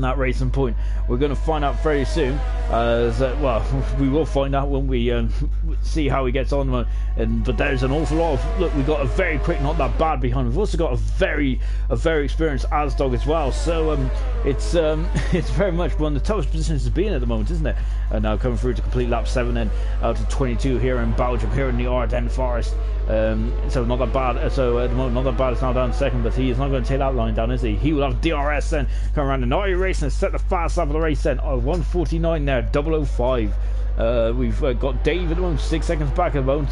Speaker 1: that racing point. We're going to find out very soon. We will find out when we see how he gets on. But there's an awful lot of look. We got a very quick Not That Bad behind. We've also got a very experienced Asdog as well. So it's very much one of the toughest positions to be in at the moment, isn't it? And now coming through to complete lap 7 and out to 22 here in Belgium, here in the Ardennes Forest. So Not That Bad. So at the moment, Not That Bad is now down second, but he is not going to take that line down, is he? He will have DRS then come around, and IRC Racing has set the fast lap of the race then. 1:49 there, 0:05. We've got Dave at the moment, 6 seconds back at the moment.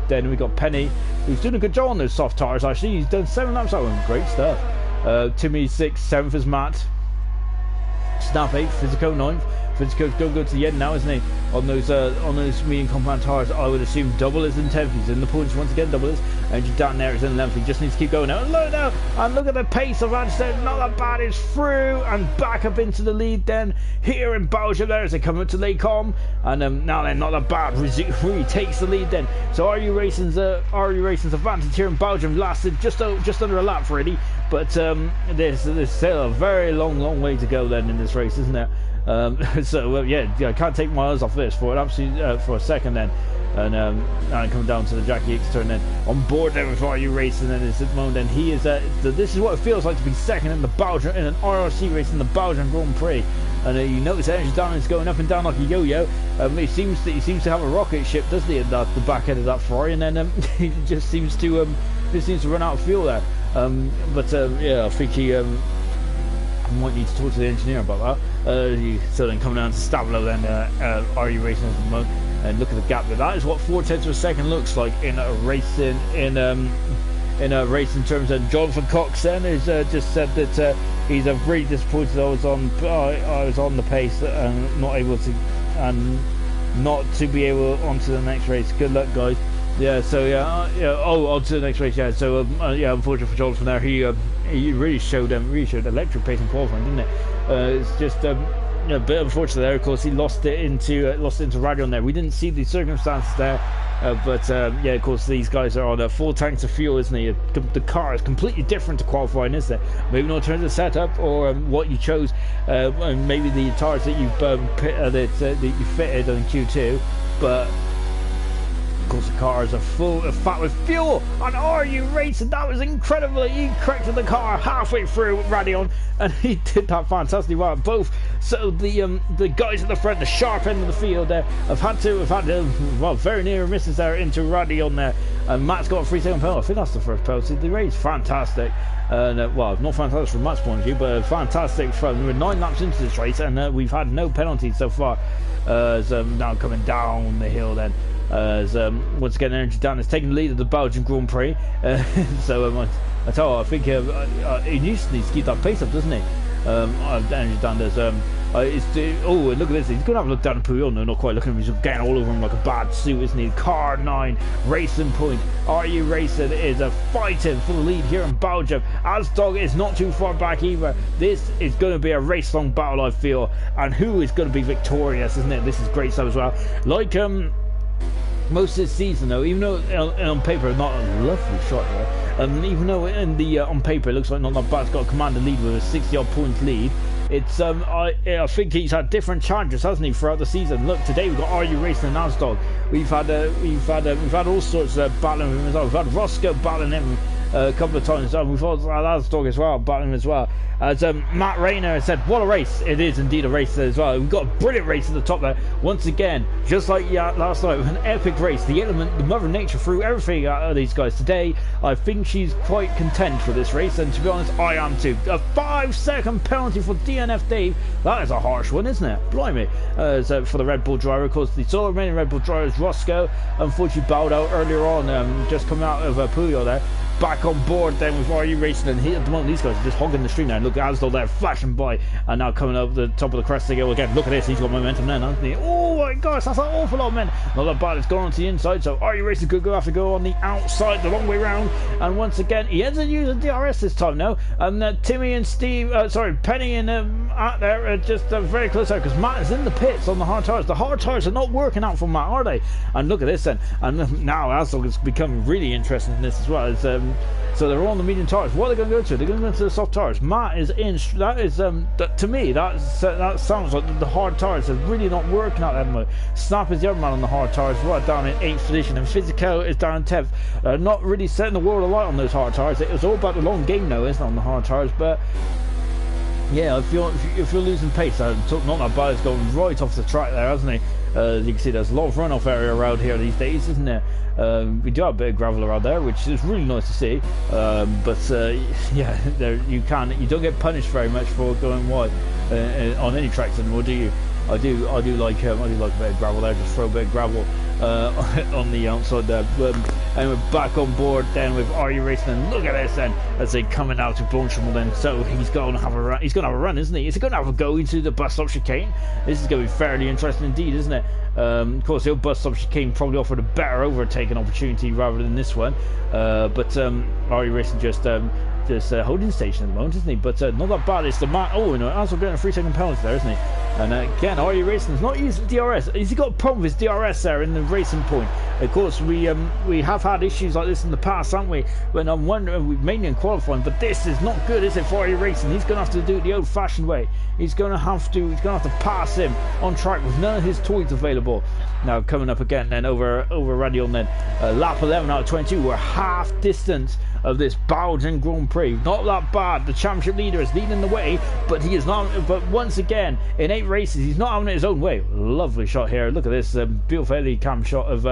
Speaker 1: Then we got Penny, who's doing a good job on those soft tires. Actually, he's done 7 laps out of them. Great stuff. Timmy 6th, 7th is Matt. Snap 8th, Physico 9th. Physico's going to go to the end now, isn't he? On those medium compound tires, I would assume double is in 10th. He's in the points once again, double is. Engine down there is in 11th. He just needs to keep going now. And look at the pace of Anstead. Not That Bad is through and back up into the lead then here in Belgium there as they come up to Lake Com. And now then, Not That Bad really takes the lead then. So IRC Racing's advantage here in Belgium lasted just under a lap really. But there's still a very long way to go then in this race, isn't there? I can't take my eyes off this for a second then. And coming down to the Jackie Hicks turn then on board there with IRC Racing then at this moment, and he is this is what it feels like to be second in an IRC race in the Belgian Grand Prix. And you notice the engine down is going up and down like a yo-yo. He seems to have a rocket ship, doesn't he, at the back end of that Ferrari, and then he just seems to run out of fuel there. I think he I might need to talk to the engineer about that. So then coming down to Stablo then, IRC Racing at the moment, and look at the gap there. That is what 4/10 of a second looks like in a racing terms. And Jonathan Cox then has just said that he's really disappointed. I was on the pace and not to be able onto the next race. Good luck, guys. Yeah, so on to the next race. Yeah, so unfortunately for Jonathan there, he really showed electric pace in qualifying, didn't it? It's just a bit unfortunate there. Of course, he lost it into radio there. We didn't see the circumstances there Yeah, of course, these guys are on 4 tanks of fuel, isn't he? The car is completely different to qualifying, isn't it? Maybe not in terms of setup or what you chose, and maybe the tires that you that you fitted on Q2, but of course the cars are full of fat with fuel. And are you racing? That was incredible. He corrected the car halfway through Radion, and he did that fantastically well. Both, so the guys at the front, the sharp end of the field there, have had to well, very near misses there into Radion there. And Matt's got a 3-second penalty. I think that's the first penalty of the race. Fantastic. Well, not fantastic from Matt's point of view, but fantastic from, we're 9 laps into this race, and we've had no penalties so far. Now coming down the hill then. Once again, Energy Dan is taking the lead of the Belgian Grand Prix. I tell you, I think he needs to keep that pace up, doesn't he? Energy Dan does. Oh, and look at this. He's going to have a look down at Puyol. No, not quite looking at him. He's getting all over him like a bad suit, isn't he? Car 9, Racing Point. Are You Racing is fighting for the lead here in Belgium. Asdog is not too far back either. This is going to be a race-long battle, I feel. And who is going to be victorious, isn't it? This is great stuff as well. Like, most of this season though, even though on paper not a lovely shot here, even though in the on paper it looks like not bad, it's got a commanded lead with a 60-odd point lead. It's I think he's had different challenges, hasn't he, throughout the season. Look, today we've got Are You Racing and Asdog. We've had all sorts of battling with him as well. We've had Roscoe battling him a couple of times. We've also had Asdog as well battling as well. As Matt Rayner said, what a race. It is indeed a race as well. We've got a brilliant race at the top there. Once again, just like last night, with an epic race. The element, the Mother Nature threw everything out of these guys today. I think she's quite content for this race, and to be honest, I am too. A 5-second penalty for DNF Dave. That is a harsh one, isn't it? Blimey. So for the Red Bull driver, of course, the sole remaining Red Bull driver is Roscoe. Unfortunately bowed out earlier on, just coming out of Puyol there. Back on board then with Are You Racing, and at the moment these guys are just hogging the stream now. Look at Asdol there flashing by, and now coming up the top of the crest again. Look at this, he's got momentum then, hasn't he? Oh my gosh, that's an awful lot of men. Not that bad, it's gone on to the inside, so Are You Racing could have to go on the outside the long way round. And once again, he ends up using DRS this time now. Timmy and Steve, Penny and out there are just very close there, because Matt is in the pits on the hard tires. The hard tires are not working out for Matt, are they? And look at this then, and now Asdol is becoming really interesting in this as well. It's, so they're all on the medium tires. What are they going to go to? They're going to go to the soft tires. Matt is in. That is to me that sounds like the hard tires are really not working out that much. Snap is the other man on the hard tires. Right down in 8th position, and Physico is down in 10th. Not really setting the world alight on those hard tires. It was all about the long game though, isn't it, on the hard tires? But yeah, if you're losing pace, not that bad. It's going right off the track there, hasn't he? As you can see, there's a lot of runoff area around here these days, isn't there? We do have a bit of gravel around there, which is really nice to see. Yeah, you don't get punished very much for going wide on any tracks anymore, do you? I do like a bit of gravel there. Just throw a bit of gravel on the outside there. And we're back on board then with Are You Racing, and look at this then as they coming out to Blanchimont then. So he's going to have a run. He's going to have a run, isn't he? Is he going to have a go into the bus stop chicane? This is going to be fairly interesting indeed, isn't it? Of course, the old bus stop chicane probably offered a better overtaking opportunity rather than this one. Are You Racing just holding station at the moment, isn't he? But not that bad. It's the man. Oh, no, also getting a 3-second penalty there, isn't he? And again, Are You Racing is not using DRS. Has he got a problem with his DRS there in the Racing Point? Of course, we have had issues like this in the past, haven't we? When I'm wondering, we've mainly in qualifying, but this is not good, is it, for Are You Racing? He's going to have to do it the old-fashioned way. He's going to have to pass him on track with none of his toys available. Now coming up again then over Radion then, lap 11 out of 22. We're half distance of this Belgian Grand Prix. Not that bad. The championship leader is leading the way, but he is not. But once again, in 8 races, he's not having it his own way. Lovely shot here. Look at this beautiful heavy cam shot of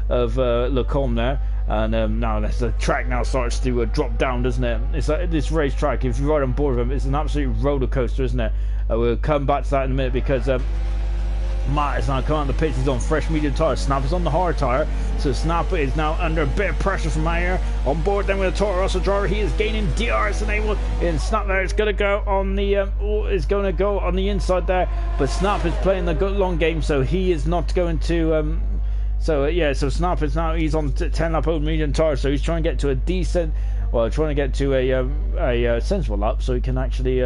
Speaker 1: Lecombe there. And now the track now starts to drop down, doesn't it? It's like this racetrack. If you ride on board with him, it's an absolute roller coaster, isn't it? We'll come back to that in a minute because Matt is now coming on the pitch. He's on fresh medium tyre. Snap is on the hard tyre, so Snap is now under a bit of pressure from here. On board then with a Toro Rosso driver. He is gaining DRS and Snap there. It's going to go on the inside there, but Snap is playing the long game, so he is not going to. So Snap is now, he's on 10 lap old medium tyre, so he's trying to get to a decent, trying to get to a sensible lap, so he can actually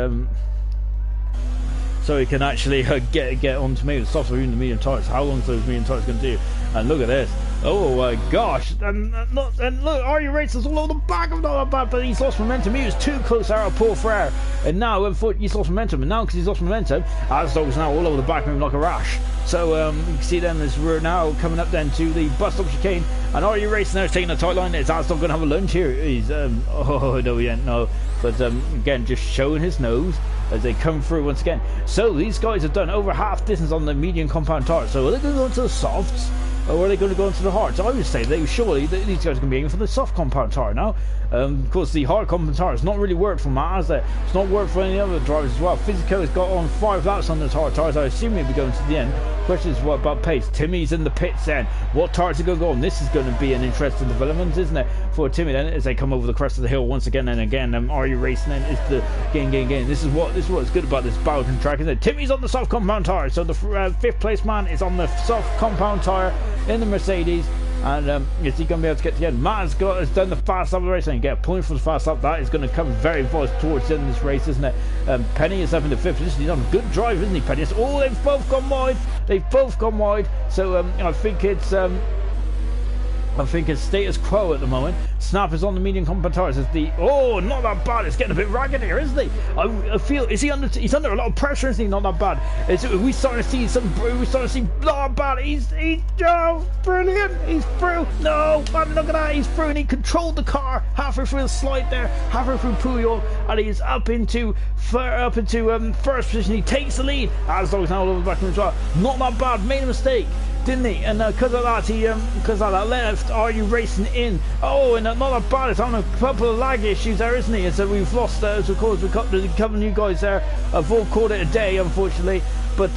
Speaker 1: get onto maybe the softs or even the medium tyres. How long is those medium tyres going to do? And look at this. Oh my gosh, and look, IRC Racing's all over the back of Not That Bad, but he's lost momentum. He was too close out of Paul Frere, and now he's lost momentum, and now because he's lost momentum, Asdog is now all over the back of him like a rash. So you can see then as we're now coming up then to the bus stop chicane, and IRC Racing now is taking the tight line. Is Asdog going to have a lunge here? He's oh no, he ain't, no, but again just showing his nose as they come through once again. So these guys have done over half distance on the medium compound tire, so are they going to go into the softs? Or are they going to go into the hards? I would say these guys are going to be aiming for the soft compound tire now. Of course, the hard compound tire has not really worked for Matt, has it? It's not worked for any other drivers as well. Physico has got on 5 laps on those hard tires. I assume he'll be going to the end. Question is, what about pace? Timmy's in the pits then. What tires are going to go on? This is going to be an interesting development, isn't it? For Timmy then, as they come over the crest of the hill once again and again. IRC Racing then is the game. This is what's good about this Belgian track, isn't it? Timmy's on the soft compound tire, so the 5th place man is on the soft compound tire in the Mercedes. And is he going to be able to get to the end? Matt has done the fast lap of the race and get a point for the fast lap. That is going to come very close towards the end of this race, isn't it? Penny is up in the 5th position. He's on a good drive, isn't he, Penny? Oh, they've both gone wide. So I think it's status quo at the moment. Snap is on the medium compound tires as the Not That Bad. It's getting a bit ragged here, isn't he? I feel he's under a lot of pressure, isn't he? Not That Bad. Are we starting to see Not That Bad. He's brilliant. He's through. No, look at that. He's through and he controlled the car halfway through the slide there, halfway through Puyol, and he's up into first position. He takes the lead. Asdog's now all over the back of him as well. Not That Bad made a mistake, didn't he? And because of that, left IRC Racing in. Oh, and Not That Bad is on a couple of lag issues there, isn't he? And so we've lost those. Of course, we've got a couple of new guys there. I've all called it a day, unfortunately. But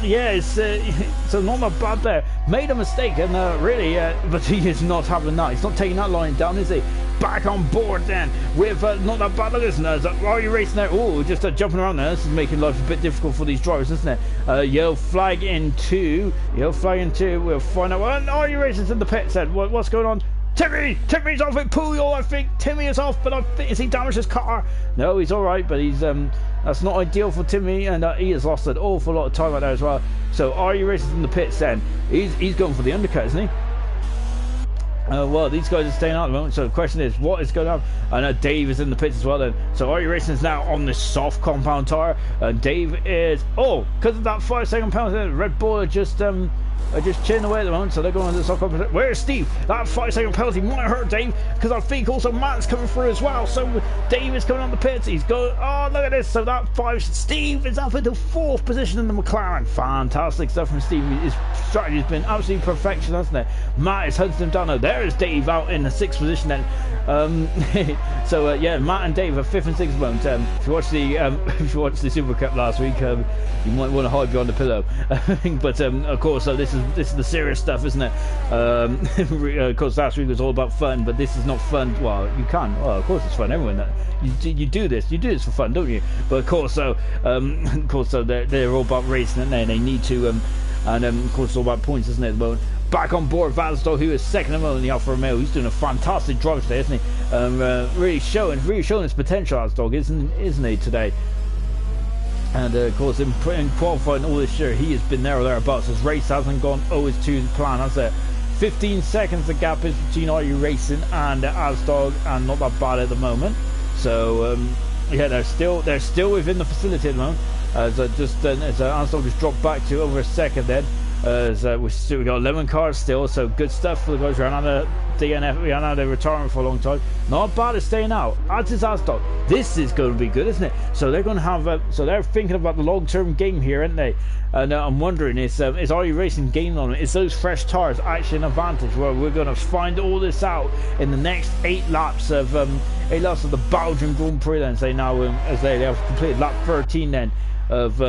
Speaker 1: yeah, it's so Not That Bad there. Made a mistake, and really, but he is not having that. He's not taking that line down, is he? Back on board then with Not That Bad. Look at this, IRC Racing there. Oh, just jumping around there. This is making life a bit difficult for these drivers, isn't it? Yellow flag in 2. We'll find out. Well, IRC Racing's in the pits then. What's going on? Timmy's off with Puyol, I think. Timmy is off, but I think, has he damaged his car? No, he's alright, but he's that's not ideal for Timmy, and he has lost an awful lot of time right there as well. So IRC Racing's in the pits then. He's going for the undercut, isn't he? Well, these guys are staying out at the moment, so the question is, what is going on? I know Dave is in the pits as well then. So IRC Racing is now on this soft compound tire, and Dave is, because of that 5-second penalty, Red Bull are just chinning away at the moment, so they're going to the soft compound tire. Where's Steve? That 5-second penalty might hurt Dave, because I think also Matt's coming through as well. So Dave is coming on the pits. He's going, look at this. So that Steve is up into 4th position in the McLaren. Fantastic stuff from Steve. His strategy has been absolutely perfection, hasn't it? Matt is hunting him down now. There's Dave out in the 6th position then. So yeah, Matt and Dave are 5th and 6th at the moment. If you watched the Super Cup last week, you might want to hide behind the pillow. But of course, so this is the serious stuff, isn't it? Of course, last week was all about fun, but this is not fun. Well, you can. Well, of course, it's fun. Everyone, you do this for fun, don't you? But of course, so they're all about racing, and they need to, and of course, it's all about points, isn't it? At the moment. Back on board, Valsdor, who is second in the Alfa Romeo. He's doing a fantastic drive today, isn't he? Really showing his potential, Valsdor, isn't he today? And of course, in qualifying all this year, he has been there or thereabouts. His race hasn't gone always to the plan, has it? 15 seconds the gap is between IRC Racing and Asdog, and Not That Bad at the moment. So yeah, they're still within the facility at the moment. As Asdog has dropped back to over a second then. We got 11 cars still, so good stuff for the guys who are on the DNF. We are out of retirement for a long time. Not bad at staying out. As is Asdog. This is going to be good, isn't it? So they're going to have. So they're thinking about the long-term game here, aren't they? And I'm wondering, is IRC Racing gaining on it? Is those fresh tires actually an advantage? Well, we're going to find all this out in the next 8 laps of the Belgian Grand Prix. Then say now as they have completed lap 13 then. Of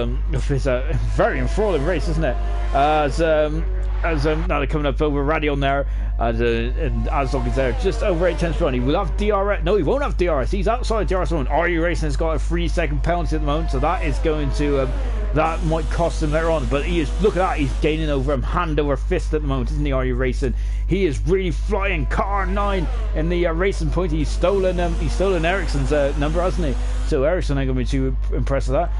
Speaker 1: it's a very enthralling race, isn't it? As now they're coming up over Radion there, and Asdog is there just over 8 tenths behind. He will have DRS. No, he won't have DRS. He's outside DRS. IRC Racing has got a 3-second penalty at the moment, so that is going to that might cost him later on. But look at that, he's gaining over him hand over fist at the moment, isn't he? IRC Racing. He is really flying. Car 9 in the racing point. He's stolen Ericsson's number, hasn't he? So Ericsson ain't going to be too impressed with that.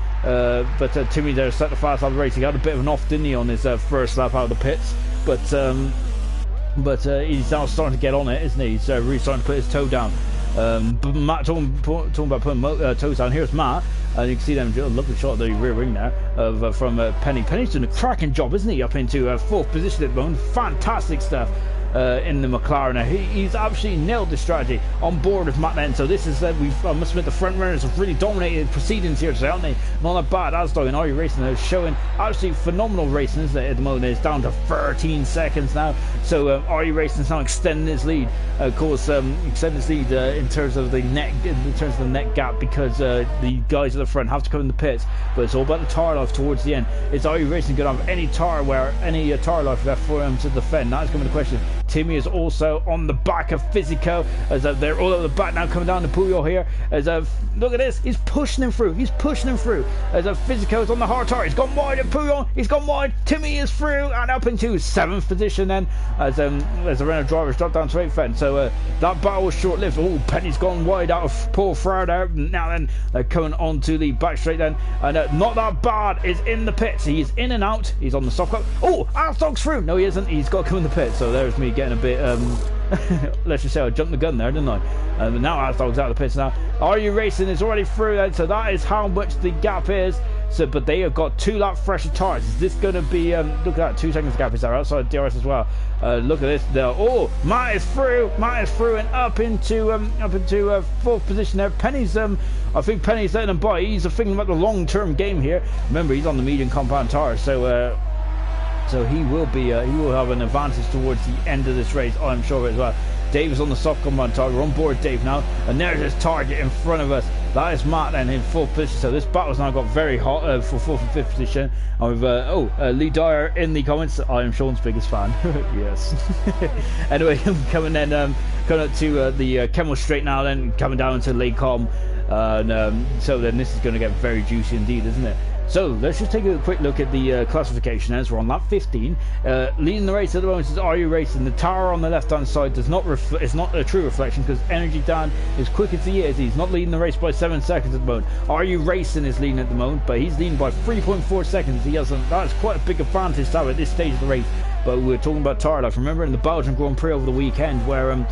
Speaker 1: But Timmy there set the fast lap of the race. He got a bit of an off, didn't he, on his first lap out of the pits. But but he's now starting to get on it, isn't he? He's really starting to put his toe down. But Matt talking about putting toes down. Here's Matt, and you can see them do a lovely shot of the rear wing there from Penny. Penny's doing a cracking job, isn't he? Up into fourth position at the moment. Fantastic stuff. In the McLaren. He's absolutely nailed the strategy on board with Matt then. So this is I must admit the front runners have really dominated proceedings here today, aren't they? Not that bad. Asdog and IRC Racing are showing absolutely phenomenal racing, isn't it? At the moment it's down to 13 seconds now. So IRC Racing is now extending his lead. Of course, extending his lead in terms of the net gap, because the guys at the front have to come in the pits. But it's all about the tyre life towards the end. Is IRC Racing going to have any tyre life left for him to defend? That is going to be the question. Timmy is also on the back of Physico, as they're all over the back now, coming down to Puyol here. As look at this, he's pushing him through. As Physico is on the hard tire, he's gone wide at Puyol, he's gone wide. Timmy is through and up into 7th position then, as the Renault drivers drop down to 8th then. So that battle was short-lived. Oh, Penny's gone wide out of Paul Froud there. Now then, they're coming onto the back straight then, and Not That Bad is in the pits. He's in and out. He's on the soft cup. Oh, Alstog's through. No, he isn't. He's got to come in the pits. So there's me getting a bit let's just say I jumped the gun there, didn't I? But now Alstog's out of the pits now. IRC Racing is already through then, so that is how much the gap is. So, but they have got 2 lap fresher tyres. Is this going to be look at that, 2 seconds gap is there outside DRS as well. Look at this there. Oh, Matt is through and up into 4th position there. Penny's I think Penny's letting him by. He's thinking about the long-term game here. Remember, he's on the medium compound tyre, so he will have an advantage towards the end of this race, I'm sure as well. Dave is on the soft compound tyre. We're on board Dave now, and there's his target in front of us. That is Matt then in 4th position. So this battle's now got very hot for 4th and 5th position. And we've Lee Dyer in the comments. I am Sean's biggest fan. Yes. Anyway, coming up to the Kemmel Straight now, then coming down to Lake Com. So then this is going to get very juicy indeed, isn't it? So let's just take a quick look at the classification as we're on lap 15. Leading the race at the moment is IRC Racing. The tower on the left hand side does not it's not a true reflection, because Energy Dan, as quick as he is, he's not leading the race by 7 seconds at the moment. IRC Racing is leading at the moment, but he's leading by 3.4 seconds. That's quite a big advantage to have at this stage of the race. But we're talking about tyre life. Remember in the Belgian Grand Prix over the weekend where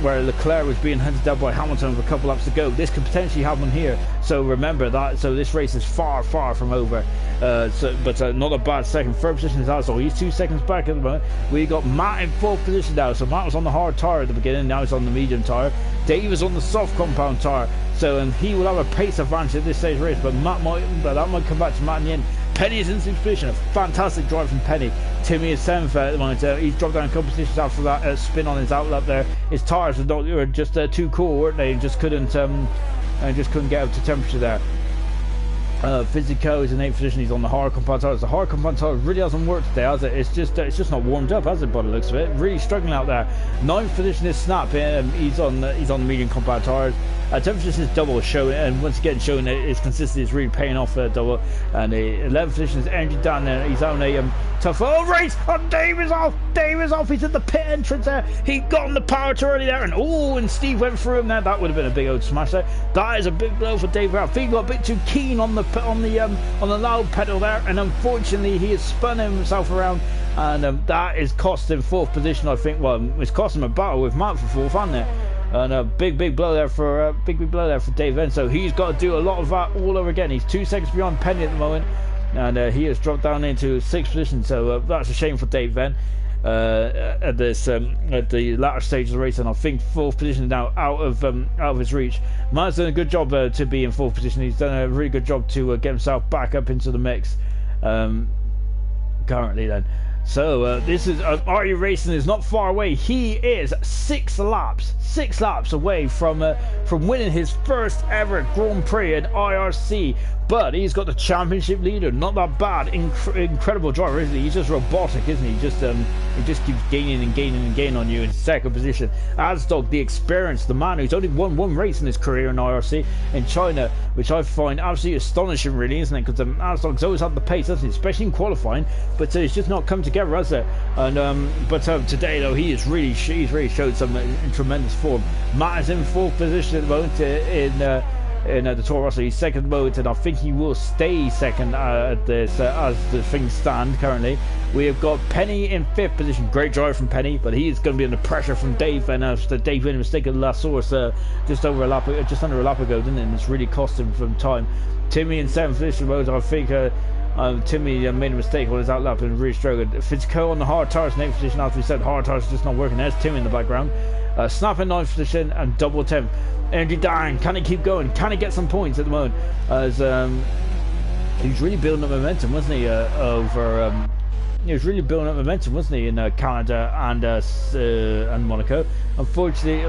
Speaker 1: Leclerc was being hunted down by Hamilton with a couple laps to go. This could potentially happen here. So remember that. So this race is far from over. But not a bad second. 3rd position is Alsol. He's 2 seconds back at the moment. We got Matt in 4th position now. So Matt was on the hard tyre at the beginning. Now he's on the medium tyre. Dave is on the soft compound tyre. So he will have a pace advantage at this stage of the race. But that might come back to Matt in the end. Penny is in 6th position. A fantastic drive from Penny. Timmy is 7th at the moment. He's dropped down a couple positions after that spin on his outlet there. His tyres were just too cool, weren't they? Just couldn't get up to temperature there. Physico is in 8th position. He's on the hard compound tyres. The hard compound tyre really hasn't worked today, has it? It's just not warmed up, has it? By the looks of it, really struggling out there. 9th position is Snap. He's on the medium compound tyres. 10th position is Double showing, and once again showing that his consistency is really paying off. Double, and the 11th position is Energy down there. He's on a tough race. And Dave is off. He's at the pit entrance there. He got on the power too early there, and Steve went through him there. That would have been a big old smash there. That is a big blow for Dave. I think he got a bit too keen on the loud pedal there, and unfortunately he has spun himself around, and that is cost him 4th position. I think. Well, it's cost him a battle with Matt for 4th, hasn't it? And a big blow there for Dave Venn. So he's got to do a lot of that all over again. He's 2 seconds behind Penny at the moment, and he has dropped down into 6th position. So that's a shame for Dave Venn at the latter stage of the race. And I think 4th position is now out of his reach. Matt's done a good job to be in 4th position. He's done a really good job to get himself back up into the mix currently then. So this is IRC Racing is not far away. He is 6 laps away from winning his first ever Grand Prix in IRC. But he's got the championship leader. Not that bad. Incredible driver, isn't he? He's just robotic, isn't he? He just keeps gaining on you in 2nd position. Asdog, the experience, the man who's only won 1 race in his career in IRC in China, which I find absolutely astonishing, really, isn't it? Because Asdog's always had the pace, hasn't he? Especially in qualifying, but it's just not come together, has it? And but today though, he's really showed some tremendous form. Matt is in 4th position at the moment in the Toro Rosso. He's second at the moment, and I think he will stay second at this as the things stand currently. We have got Penny in 5th position. Great drive from Penny, but he is going to be under pressure from Dave, and Dave made a mistake at the last source just under a lap ago, didn't it? And it's really cost him from time. Timmy in 7th position mode. I think Timmy made a mistake on his outlap and really struggled. Fitzco on the hard tires in 8th position. As we said, hard tires just not working. There's Timmy in the background. Snap in 9th position and double 10th. Energy down. Can he keep going? Can he get some points at the moment? As he was really building up momentum, wasn't he? He was really building up momentum, wasn't he, in Canada and Monaco. Unfortunately,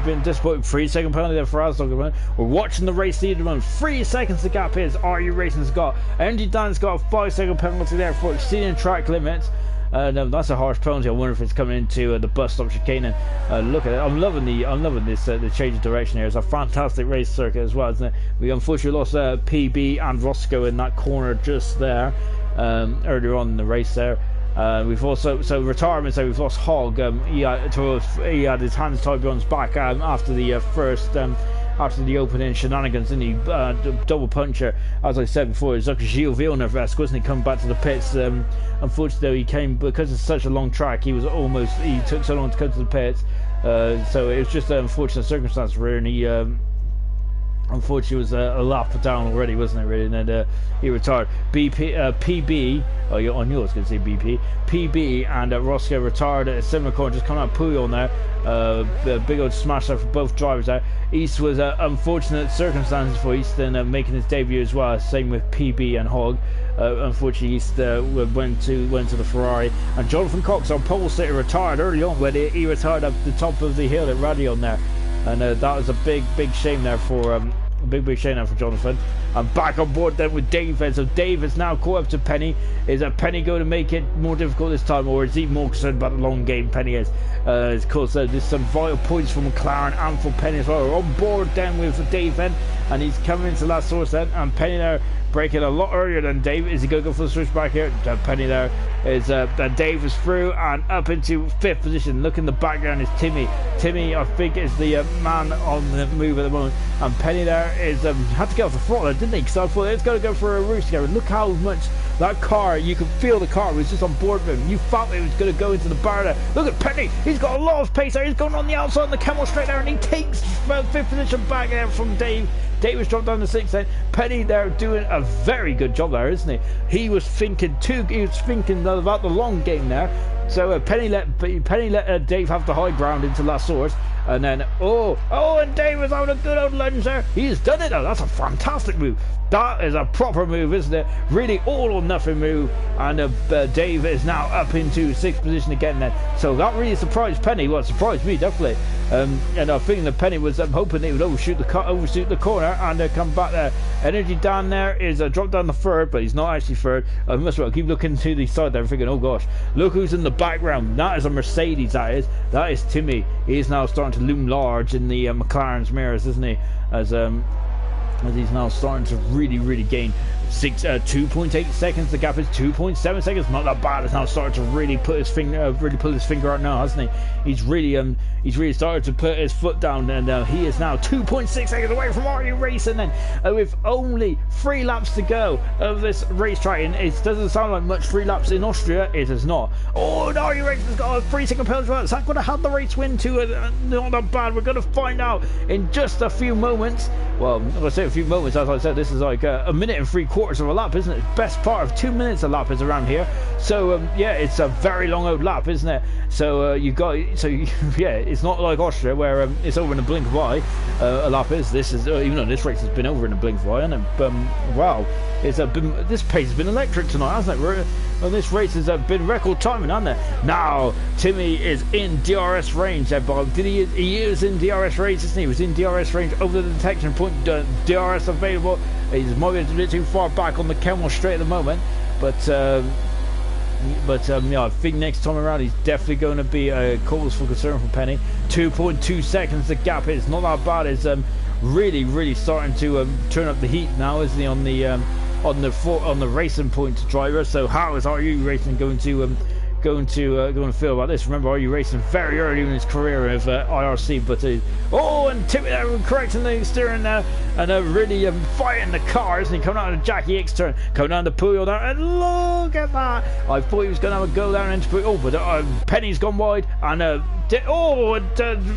Speaker 1: being disappointed. 3-second penalty there for Asdog. We're watching the race lead at the moment. 3 seconds the gap is. RU Racing's got. Energy Dan's got a 5-second penalty there for exceeding track limits. No, that's a harsh penalty. I wonder if it's coming into the bus stop chicane. Look at it. I'm loving this the change of direction here. It's a fantastic race circuit as well, isn't it? We unfortunately lost PB and Roscoe in that corner just there earlier on in the race there. We've also retirement. So we've lost Hogg. He had his hands tied behind his back after the after the opening shenanigans, and he double puncher, as I said before. It's like a Gilles Villeneuve-esque, wasn't he, coming back to the pits. Unfortunately, he came, because it's such a long track, he took so long to come to the pits, so it was just an unfortunate circumstance for him, and he unfortunately was a lap down already, wasn't it, really? And then he retired. PB, oh, I knew I was going to say BP. PB and Roscoe retired at a similar corner, just coming out Pouille on there. Big old smash there for both drivers there. East was unfortunate circumstances for East, and making his debut as well. Same with PB and Hogg. Unfortunately, East went to the Ferrari, and Jonathan Cox, our pole sitter, retired early on when he retired up the top of the hill at Radion there, and that was a big shame there for big shame now for Jonathan. I'm back on board then with Dave, and so Dave is now caught up to Penny. Is Penny going to make it more difficult this time, or is he more concerned about the long game? Penny is. Of course, there's some vital points for McLaren and for Penny as well. We're on board then with Dave then, and he's coming into last source then, and Penny there braking a lot earlier than Dave. Is he going to go for the switch back here? Penny there is Dave is through and up into 5th position. Look in the background is Timmy. Timmy, I think, is the man on the move at the moment, and Penny there is had to get off the throttle there, didn't he? Because I thought it's going to go for a roost together. Look how much that car, you could feel the car was just on board with him. You felt it was going to go into the bar there. Look at Penny, he's got a lot of pace there. He's going on the outside on the camel straight there, and he takes 5th position back there from Dave. Dave was dropped down to 6th then. Penny there doing a very good job there, isn't he? He was thinking about the long game there. So Penny let Dave have the high ground into last source, and then and Dave was having a good old lunge there. He's done it though. That's a fantastic move. That is a proper move, isn't it? Really all or nothing move, and Dave is now up into 6th position again then. So that really surprised Penny. Well, it surprised me definitely. And I think that Penny was hoping he would overshoot the corner and come back there. Energy down there is dropped down the 3rd, but he's not actually 3rd. I must keep looking to the side there, thinking, oh gosh, look who's in the background. That is a Mercedes. That is Timmy. He is now starting to loom large in the McLaren's mirrors, isn't he? As he's now starting to really gain 2.8 seconds. The gap is 2.7 seconds. Not that bad. It's now starting to really pull his finger out now, hasn't he? He's really started to put his foot down, and he is now 2.6 seconds away from RU Racing then, with only 3 laps to go of this racetrack. And it doesn't sound like much 3 laps in Austria. It is not. Oh, and RU Racing's got a 3-second penalty. Is that going to have the race win too? Not that bad. We're going to find out in just a few moments. Well, I'm going to say a few moments. As I said, this is like a minute and 3/4 of a lap, isn't it? Best part of 2 minutes a lap is around here. So yeah, it's a very long old lap, isn't it? So yeah, it's not like Austria where it's over in a blink of an eye. A lap is. This is even though this race has been over in a blink of an eye, and wow, this pace has been electric tonight, hasn't it? This race has been record timing, hasn't it? Now Timmy is in DRS range there, Bob. He is in DRS range, isn't he? He was in DRS range over the detection point. DRS available. He's maybe a bit too far back on the Kemmel straight at the moment, but yeah, I think next time around he's definitely going to be a cause for concern for Penny. 2.2 seconds the gap is not that bad. It's really starting to turn up the heat now, isn't he, on the racing point driver? So how is RU Racing going going to feel about this. Remember, Are You Racing very early in his career of IRC, but and Timmy there correcting the steering now, and really fighting the car, isn't he? Coming out of the Jackie X turn, coming down the Puyol there, and look at that! I thought he was going to have a go down into Puyol, but Penny's gone wide, and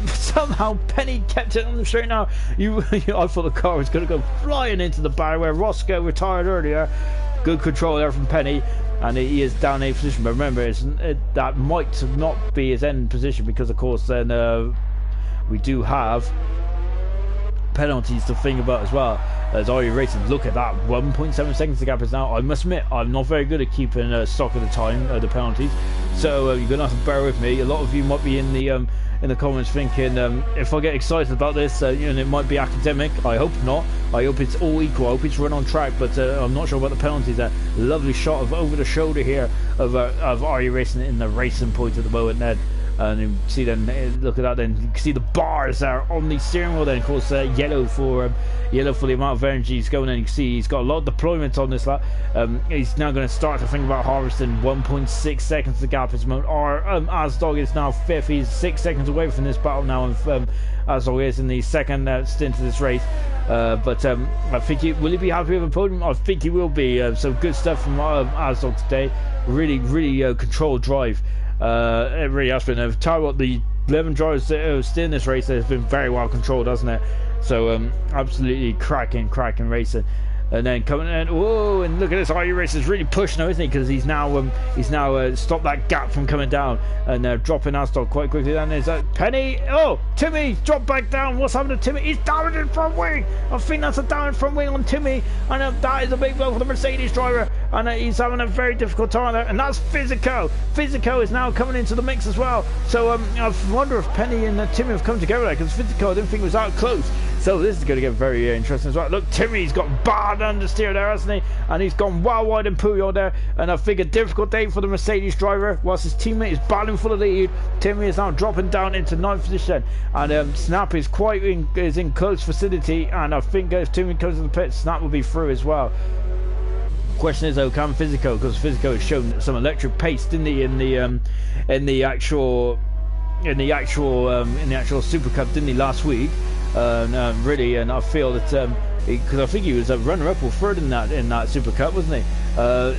Speaker 1: somehow Penny kept it on the straight now. I thought the car was going to go flying into the barrier where Roscoe retired earlier. Good control there from Penny, and he is down 8th position. But remember, that might not be his end position, because of course then we do have penalties to think about as well. As Are You Racing, look at that, 1.7 seconds the gap is now. I must admit, I'm not very good at keeping stock of the time, the penalties, so you're gonna have to bear with me. A lot of you might be in the comments thinking, if I get excited about this, it might be academic. I hope not. I hope it's all equal. I hope it's run on track, but I'm not sure about the penalties. That lovely shot of over the shoulder here of Are You Racing in the racing point at the moment then. And you see then, look at that then, you can see the bars there on the steering wheel then, of course yellow for the amount of energy he's going in. You can see he's got a lot of deployment on this lap. He's now going to start to think about harvesting. 1.6 seconds the gap is the moment. Asdog is now 5th, he's 6 seconds away from this battle now, and Asdog is in the second stint of this race. But I think will he be happy with a podium? I think he will be. So good stuff from Asdog today. Really controlled drive. It really has been. Tell you what, the 11 drivers that have still in this race has been very well controlled, hasn't it? So absolutely cracking racing. And then coming in, whoa, and look at this, Are You Racing's really pushing now, isn't he? Because he's now stopped that gap from coming down, and dropping Asdog quite quickly. Then there's Penny. Oh, Timmy dropped back down. What's happened to Timmy? He's down in front wing. I think that's a down front wing on Timmy, and that is a big blow for the Mercedes driver, and he's having a very difficult time there. And that's Physico. Physico is now coming into the mix as well. So I wonder if Penny and Timmy have come together there, because Physico I didn't think was that close. So this is going to get very interesting as well. Look, Timmy's got bad understeer there, hasn't he? And he's gone well wide in Puyol there. And I think a difficult day for the Mercedes driver. Whilst his teammate is battling for the lead, Timmy is now dropping down into 9th position. And Snap is in close vicinity. And I think if Timmy comes to the pit, Snap will be through as well. Question is though, can Physico, because Physico has shown some electric pace, didn't he, in the actual Super Cup, didn't he, last week? Really, and I feel that because I think he was a runner-up or third in that Super Cup, wasn't he?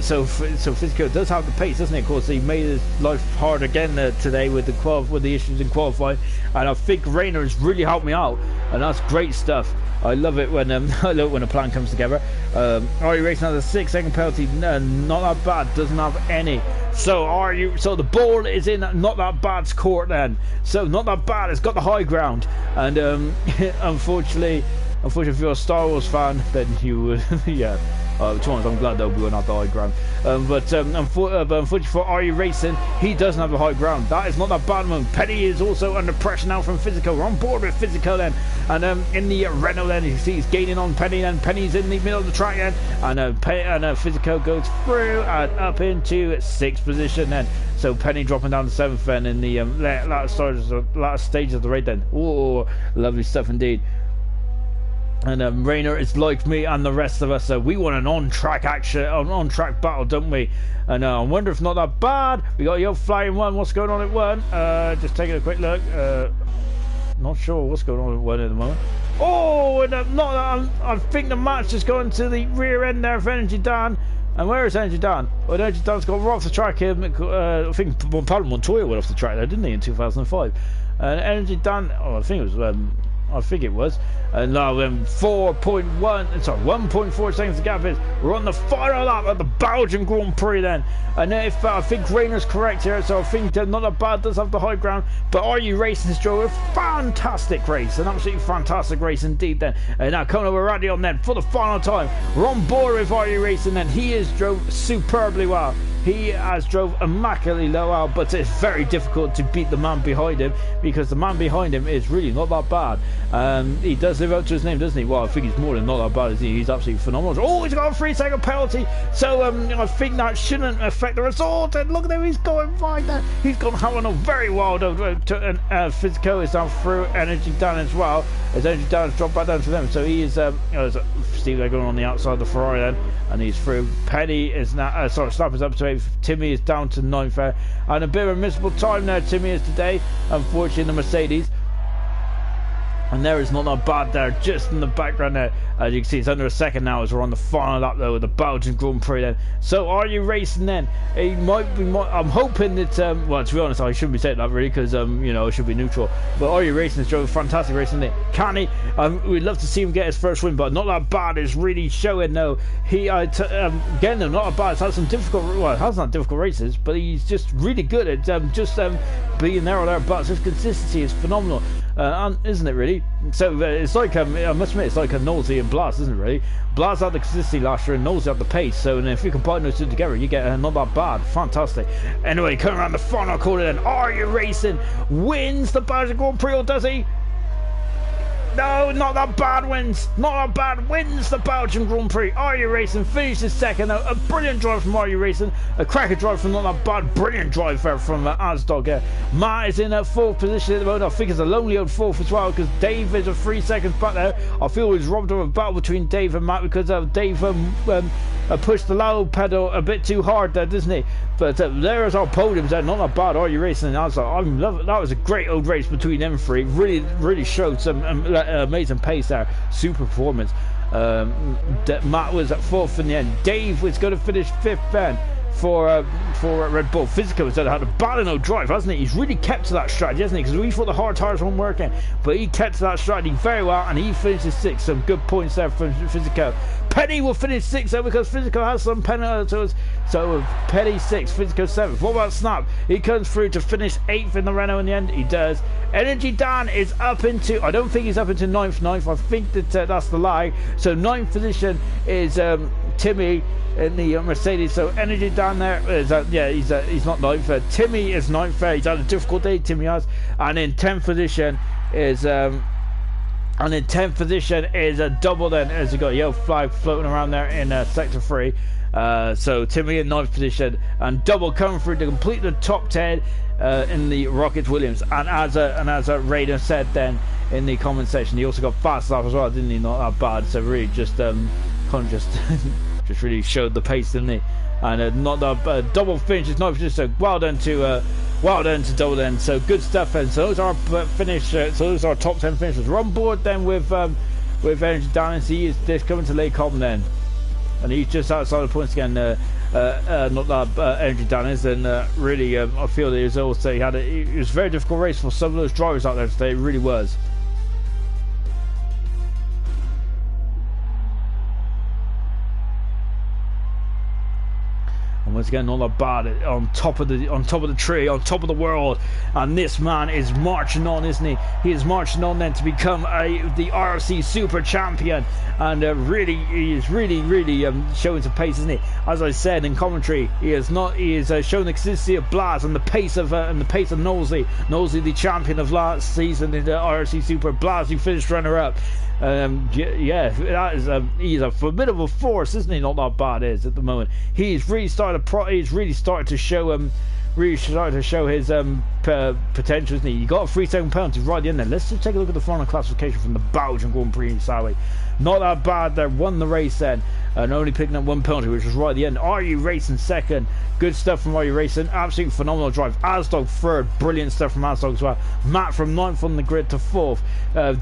Speaker 1: So Physico does have the pace, doesn't he? Of course, he made his life hard again today with the issues in qualifying, and I think Rayner has really helped me out, and that's great stuff. I love it when a plan comes together. Are You Racing has a 6-second penalty? Not that bad. Doesn't have any. So the ball is in Not That Bad's court then. So Not That Bad has got the high ground, and unfortunately, if you're a Star Wars fan, then you would, yeah. To be honest, I'm glad they'll be on the high ground. But unfortunately for Are You Racing, he doesn't have the high ground. That is Not That Bad moment. Penny is also under pressure now from Physico. We're on board with Physico then. And in the Renault then, you see he's gaining on Penny, and Penny's in the middle of the track then. And Physico goes through and up into 6th position then. So Penny dropping down to 7th then in the last stage of the race then. Oh, lovely stuff indeed. And Rayner is like me and the rest of us, so we want an on-track battle, don't we? And I wonder if Not That Bad. We got your flying one. What's going on at one? Just taking a quick look. Not sure what's going on at one at the moment. Oh, and I think the match is going to the rear end there of Energy Dan. And where is Energy Dan? Well, Energy Dan's got right off the track here. I think Montoya went off the track there, didn't he, in 2005? And Energy Dan, I think it was. And now 1.4 seconds the gap is. We're on the final lap of the Belgian Grand Prix then. And if I think Rayner's correct here, so I think Not That Bad does have the high ground. But Are You Racing has drove a fantastic race, an absolutely fantastic race indeed then. And now coming over Radion then for the final time. We're on board with Are You Racing then. He has drove superbly well. He has drove immaculately well, but it's very difficult to beat the man behind him, because the man behind him is really not that bad. He does live up to his name, doesn't he? Well, I think he's more than not that bad, isn't he? He's absolutely phenomenal. Oh, he's got a 3-second penalty, so I think that shouldn't affect the result. And look at him, he's going fine there. He's gone having a very wild and Physico is down through Energy Dan as well. As Energy Dan has dropped back down to them, so he is see they're going on the outside of the Ferrari then, and he's through. Penny is now Snap is up to 8th 5th. Timmy is down to 9th there. And a bit of a missable time there, Timmy is today, unfortunately, in the Mercedes. And there is not that bad there, just in the background there. As you can see, it's under a second now as we're on the final lap though with the Belgian Grand Prix then. So are you racing then? It might be, I'm hoping that, well, to be honest, I shouldn't be saying that really because, you know, it should be neutral. But are you racing this drove fantastic racing it? Can he? We'd love to see him get his first win, but not that bad. It's really showing though. He, again, though, not that bad. It's had some difficult, well, it hasn't had difficult races, but he's just really good at being there or thereabouts. His consistency is phenomenal. Isn't it really? So it's like I must admit, it's like a Nosey and Blast, isn't it really? Blast had the consistency last year and Nosey had the pace, so and if you combine those two together you get not that bad. Fantastic. Anyway, coming around the final corner then, Are You Racing wins the Belgian Grand Prix, or does he? No, not that bad wins. Not that bad wins the Belgian Grand Prix. Are You Racing finishes second. A brilliant drive from Are You Racing. A cracker drive from Not That Bad. Brilliant drive there from Asdog. Matt is in a 4th position at the moment. I think it's a lonely old 4th as well because Dave is a 3 seconds back there. I feel he's robbed of a battle between Dave and Matt because Dave pushed the low pedal a bit too hard there, doesn't he? But there's our podiums there. Not that bad. Are You Racing? And I'm loving. That was a great old race between them three. Really showed some amazing pace there. Super performance. Matt was at 4th in the end. Dave was going to finish 5th then for Red Bull. Physico has had a bad drive, hasn't he? He's really kept to that strategy, hasn't he? Because we thought the hard tires weren't working, but he kept to that strategy very well, and he finishes 6th. Some good points there from Physico. Penny will finish 6th though because Physico has some penalties. So Penny 6th, Physico 7th. What about Snap? He comes through to finish 8th in the Renault in the end. He does. Energy Dan is up into, I don't think he's up into 9th. I think that that's the lie. So 9th position is Timmy in the Mercedes. So Energy down there is he's not 9th. Timmy is 9th there. He's had a difficult day, Timmy has. And in 10th position is a double then, as you got a yellow flag floating around there in sector 3. So Timmy in 9th position and double coming through to complete the top 10 in the Rocket Williams. And as Raiden said then in the comment section, he also got fast lap as well, didn't he? Not that bad. So really just kind of just just really showed the pace, didn't he? And not that double finish is 9th position. So well done to double then. So good stuff then. So those are our finish. So those are our top 10 finishes. We're on board then with Energy Dan. He is just coming to Lake Cobham then, and he's just outside the points again. Not that Energy Dan is, and really I feel that he was also it was a very difficult race for some of those drivers out there today. It really was. And once again, not that bad on top of the tree, on top of the world. And this man is marching on, isn't he? He is marching on then to become the IRC Super Champion. And he is really showing some pace, isn't he? As I said in commentary, he is showing the consistency of Blas and the pace of Nosey. Nosey, the champion of last season in the IRC Super. Blas, who finished runner-up. That is he's a formidable force, isn't he? Not that bad is at the moment. He's really started to show his potential, isn't he? He got a 3-second penalty right at the end there. Let's just take a look at the final classification from the Belgian Grand Prix, Sawi. Not that bad there. Won the race then, and only picking up 1 penalty, which was right at the end. Are You Racing second? Good stuff from Are You Racing. Absolutely phenomenal drive. Asdog 3rd. Brilliant stuff from Asdog as well. Matt from 9th on the grid to 4th.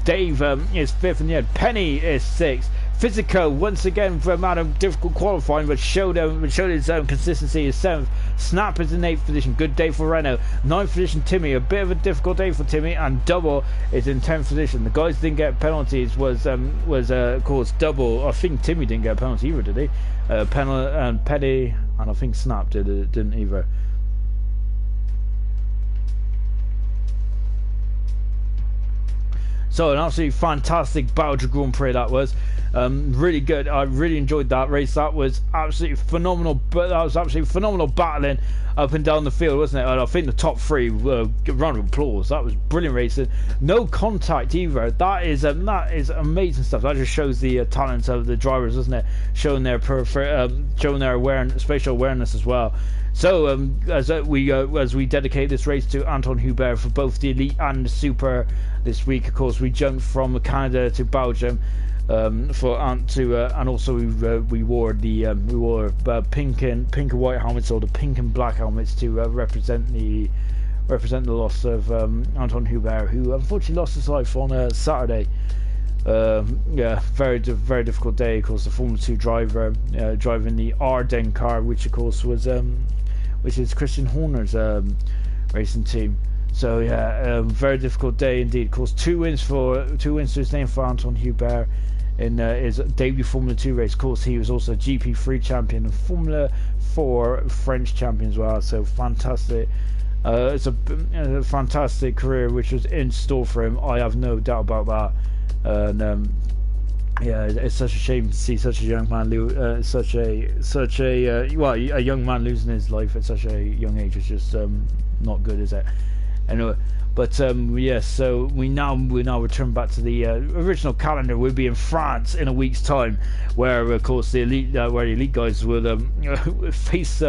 Speaker 1: Dave is 5th in the end. Penny is 6th. Physico once again for a man of difficult qualifying, but showed his own consistency. Is 7th. Snap is in 8th position. Good day for Renault. 9th position Timmy. A bit of a difficult day for Timmy, and Double is in 10th position. The guys didn't get penalties. Was of course Double. I think Timmy didn't get a penalty either, did he? And Petty and I think Snap didn't either. So an absolutely fantastic Belgian Grand Prix that was. Really good. I really enjoyed that race. That was absolutely phenomenal. But that was absolutely phenomenal battling up and down the field, wasn't it? And I think the top 3 round of applause. That was brilliant racing. No contact either. That is amazing stuff. That just shows the talents of the drivers, doesn't it? Showing their awareness, spatial awareness as well. So as we dedicate this race to Anton Hubert for both the Elite and the Super this week, of course, we jumped from Canada to Belgium. And also we wore pink and white helmets, or the pink and black helmets, to represent the loss of Anton Hubert, who unfortunately lost his life on Saturday. Yeah, very difficult day. Of course, the Formula 2 driver driving the Ardennes car, which of course was which is Christian Horner's racing team. So yeah, very difficult day indeed. Of course, two wins to his name for Anton Hubert in his debut Formula 2 race. Of course, he was also GP3 champion and Formula 4 French champion as well. So fantastic. It's a fantastic career which was in store for him. I have no doubt about that. And yeah, it's such a shame to see such a young man a young man losing his life at such a young age. It's just not good, is it? Anyway, but yes, so we now return back to the original calendar. We'll be in France in a week's time, where of course the elite guys will face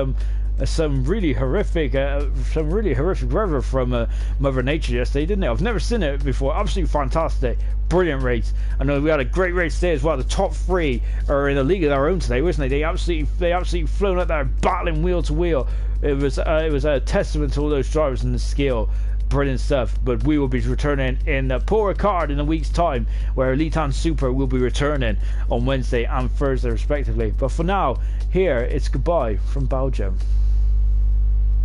Speaker 1: some really horrific weather from Mother Nature yesterday, didn't they? I've never seen it before. Absolutely fantastic, brilliant race. I know we had a great race today as well. The top three are in a league of their own today, wasn't they? They absolutely flown up there, battling wheel to wheel. It was a testament to all those drivers and the skill. Brilliant stuff. But we will be returning in Paul Ricard in a week's time, where Elite and Super will be returning on Wednesday and Thursday respectively. But for now, here it's goodbye from Belgium.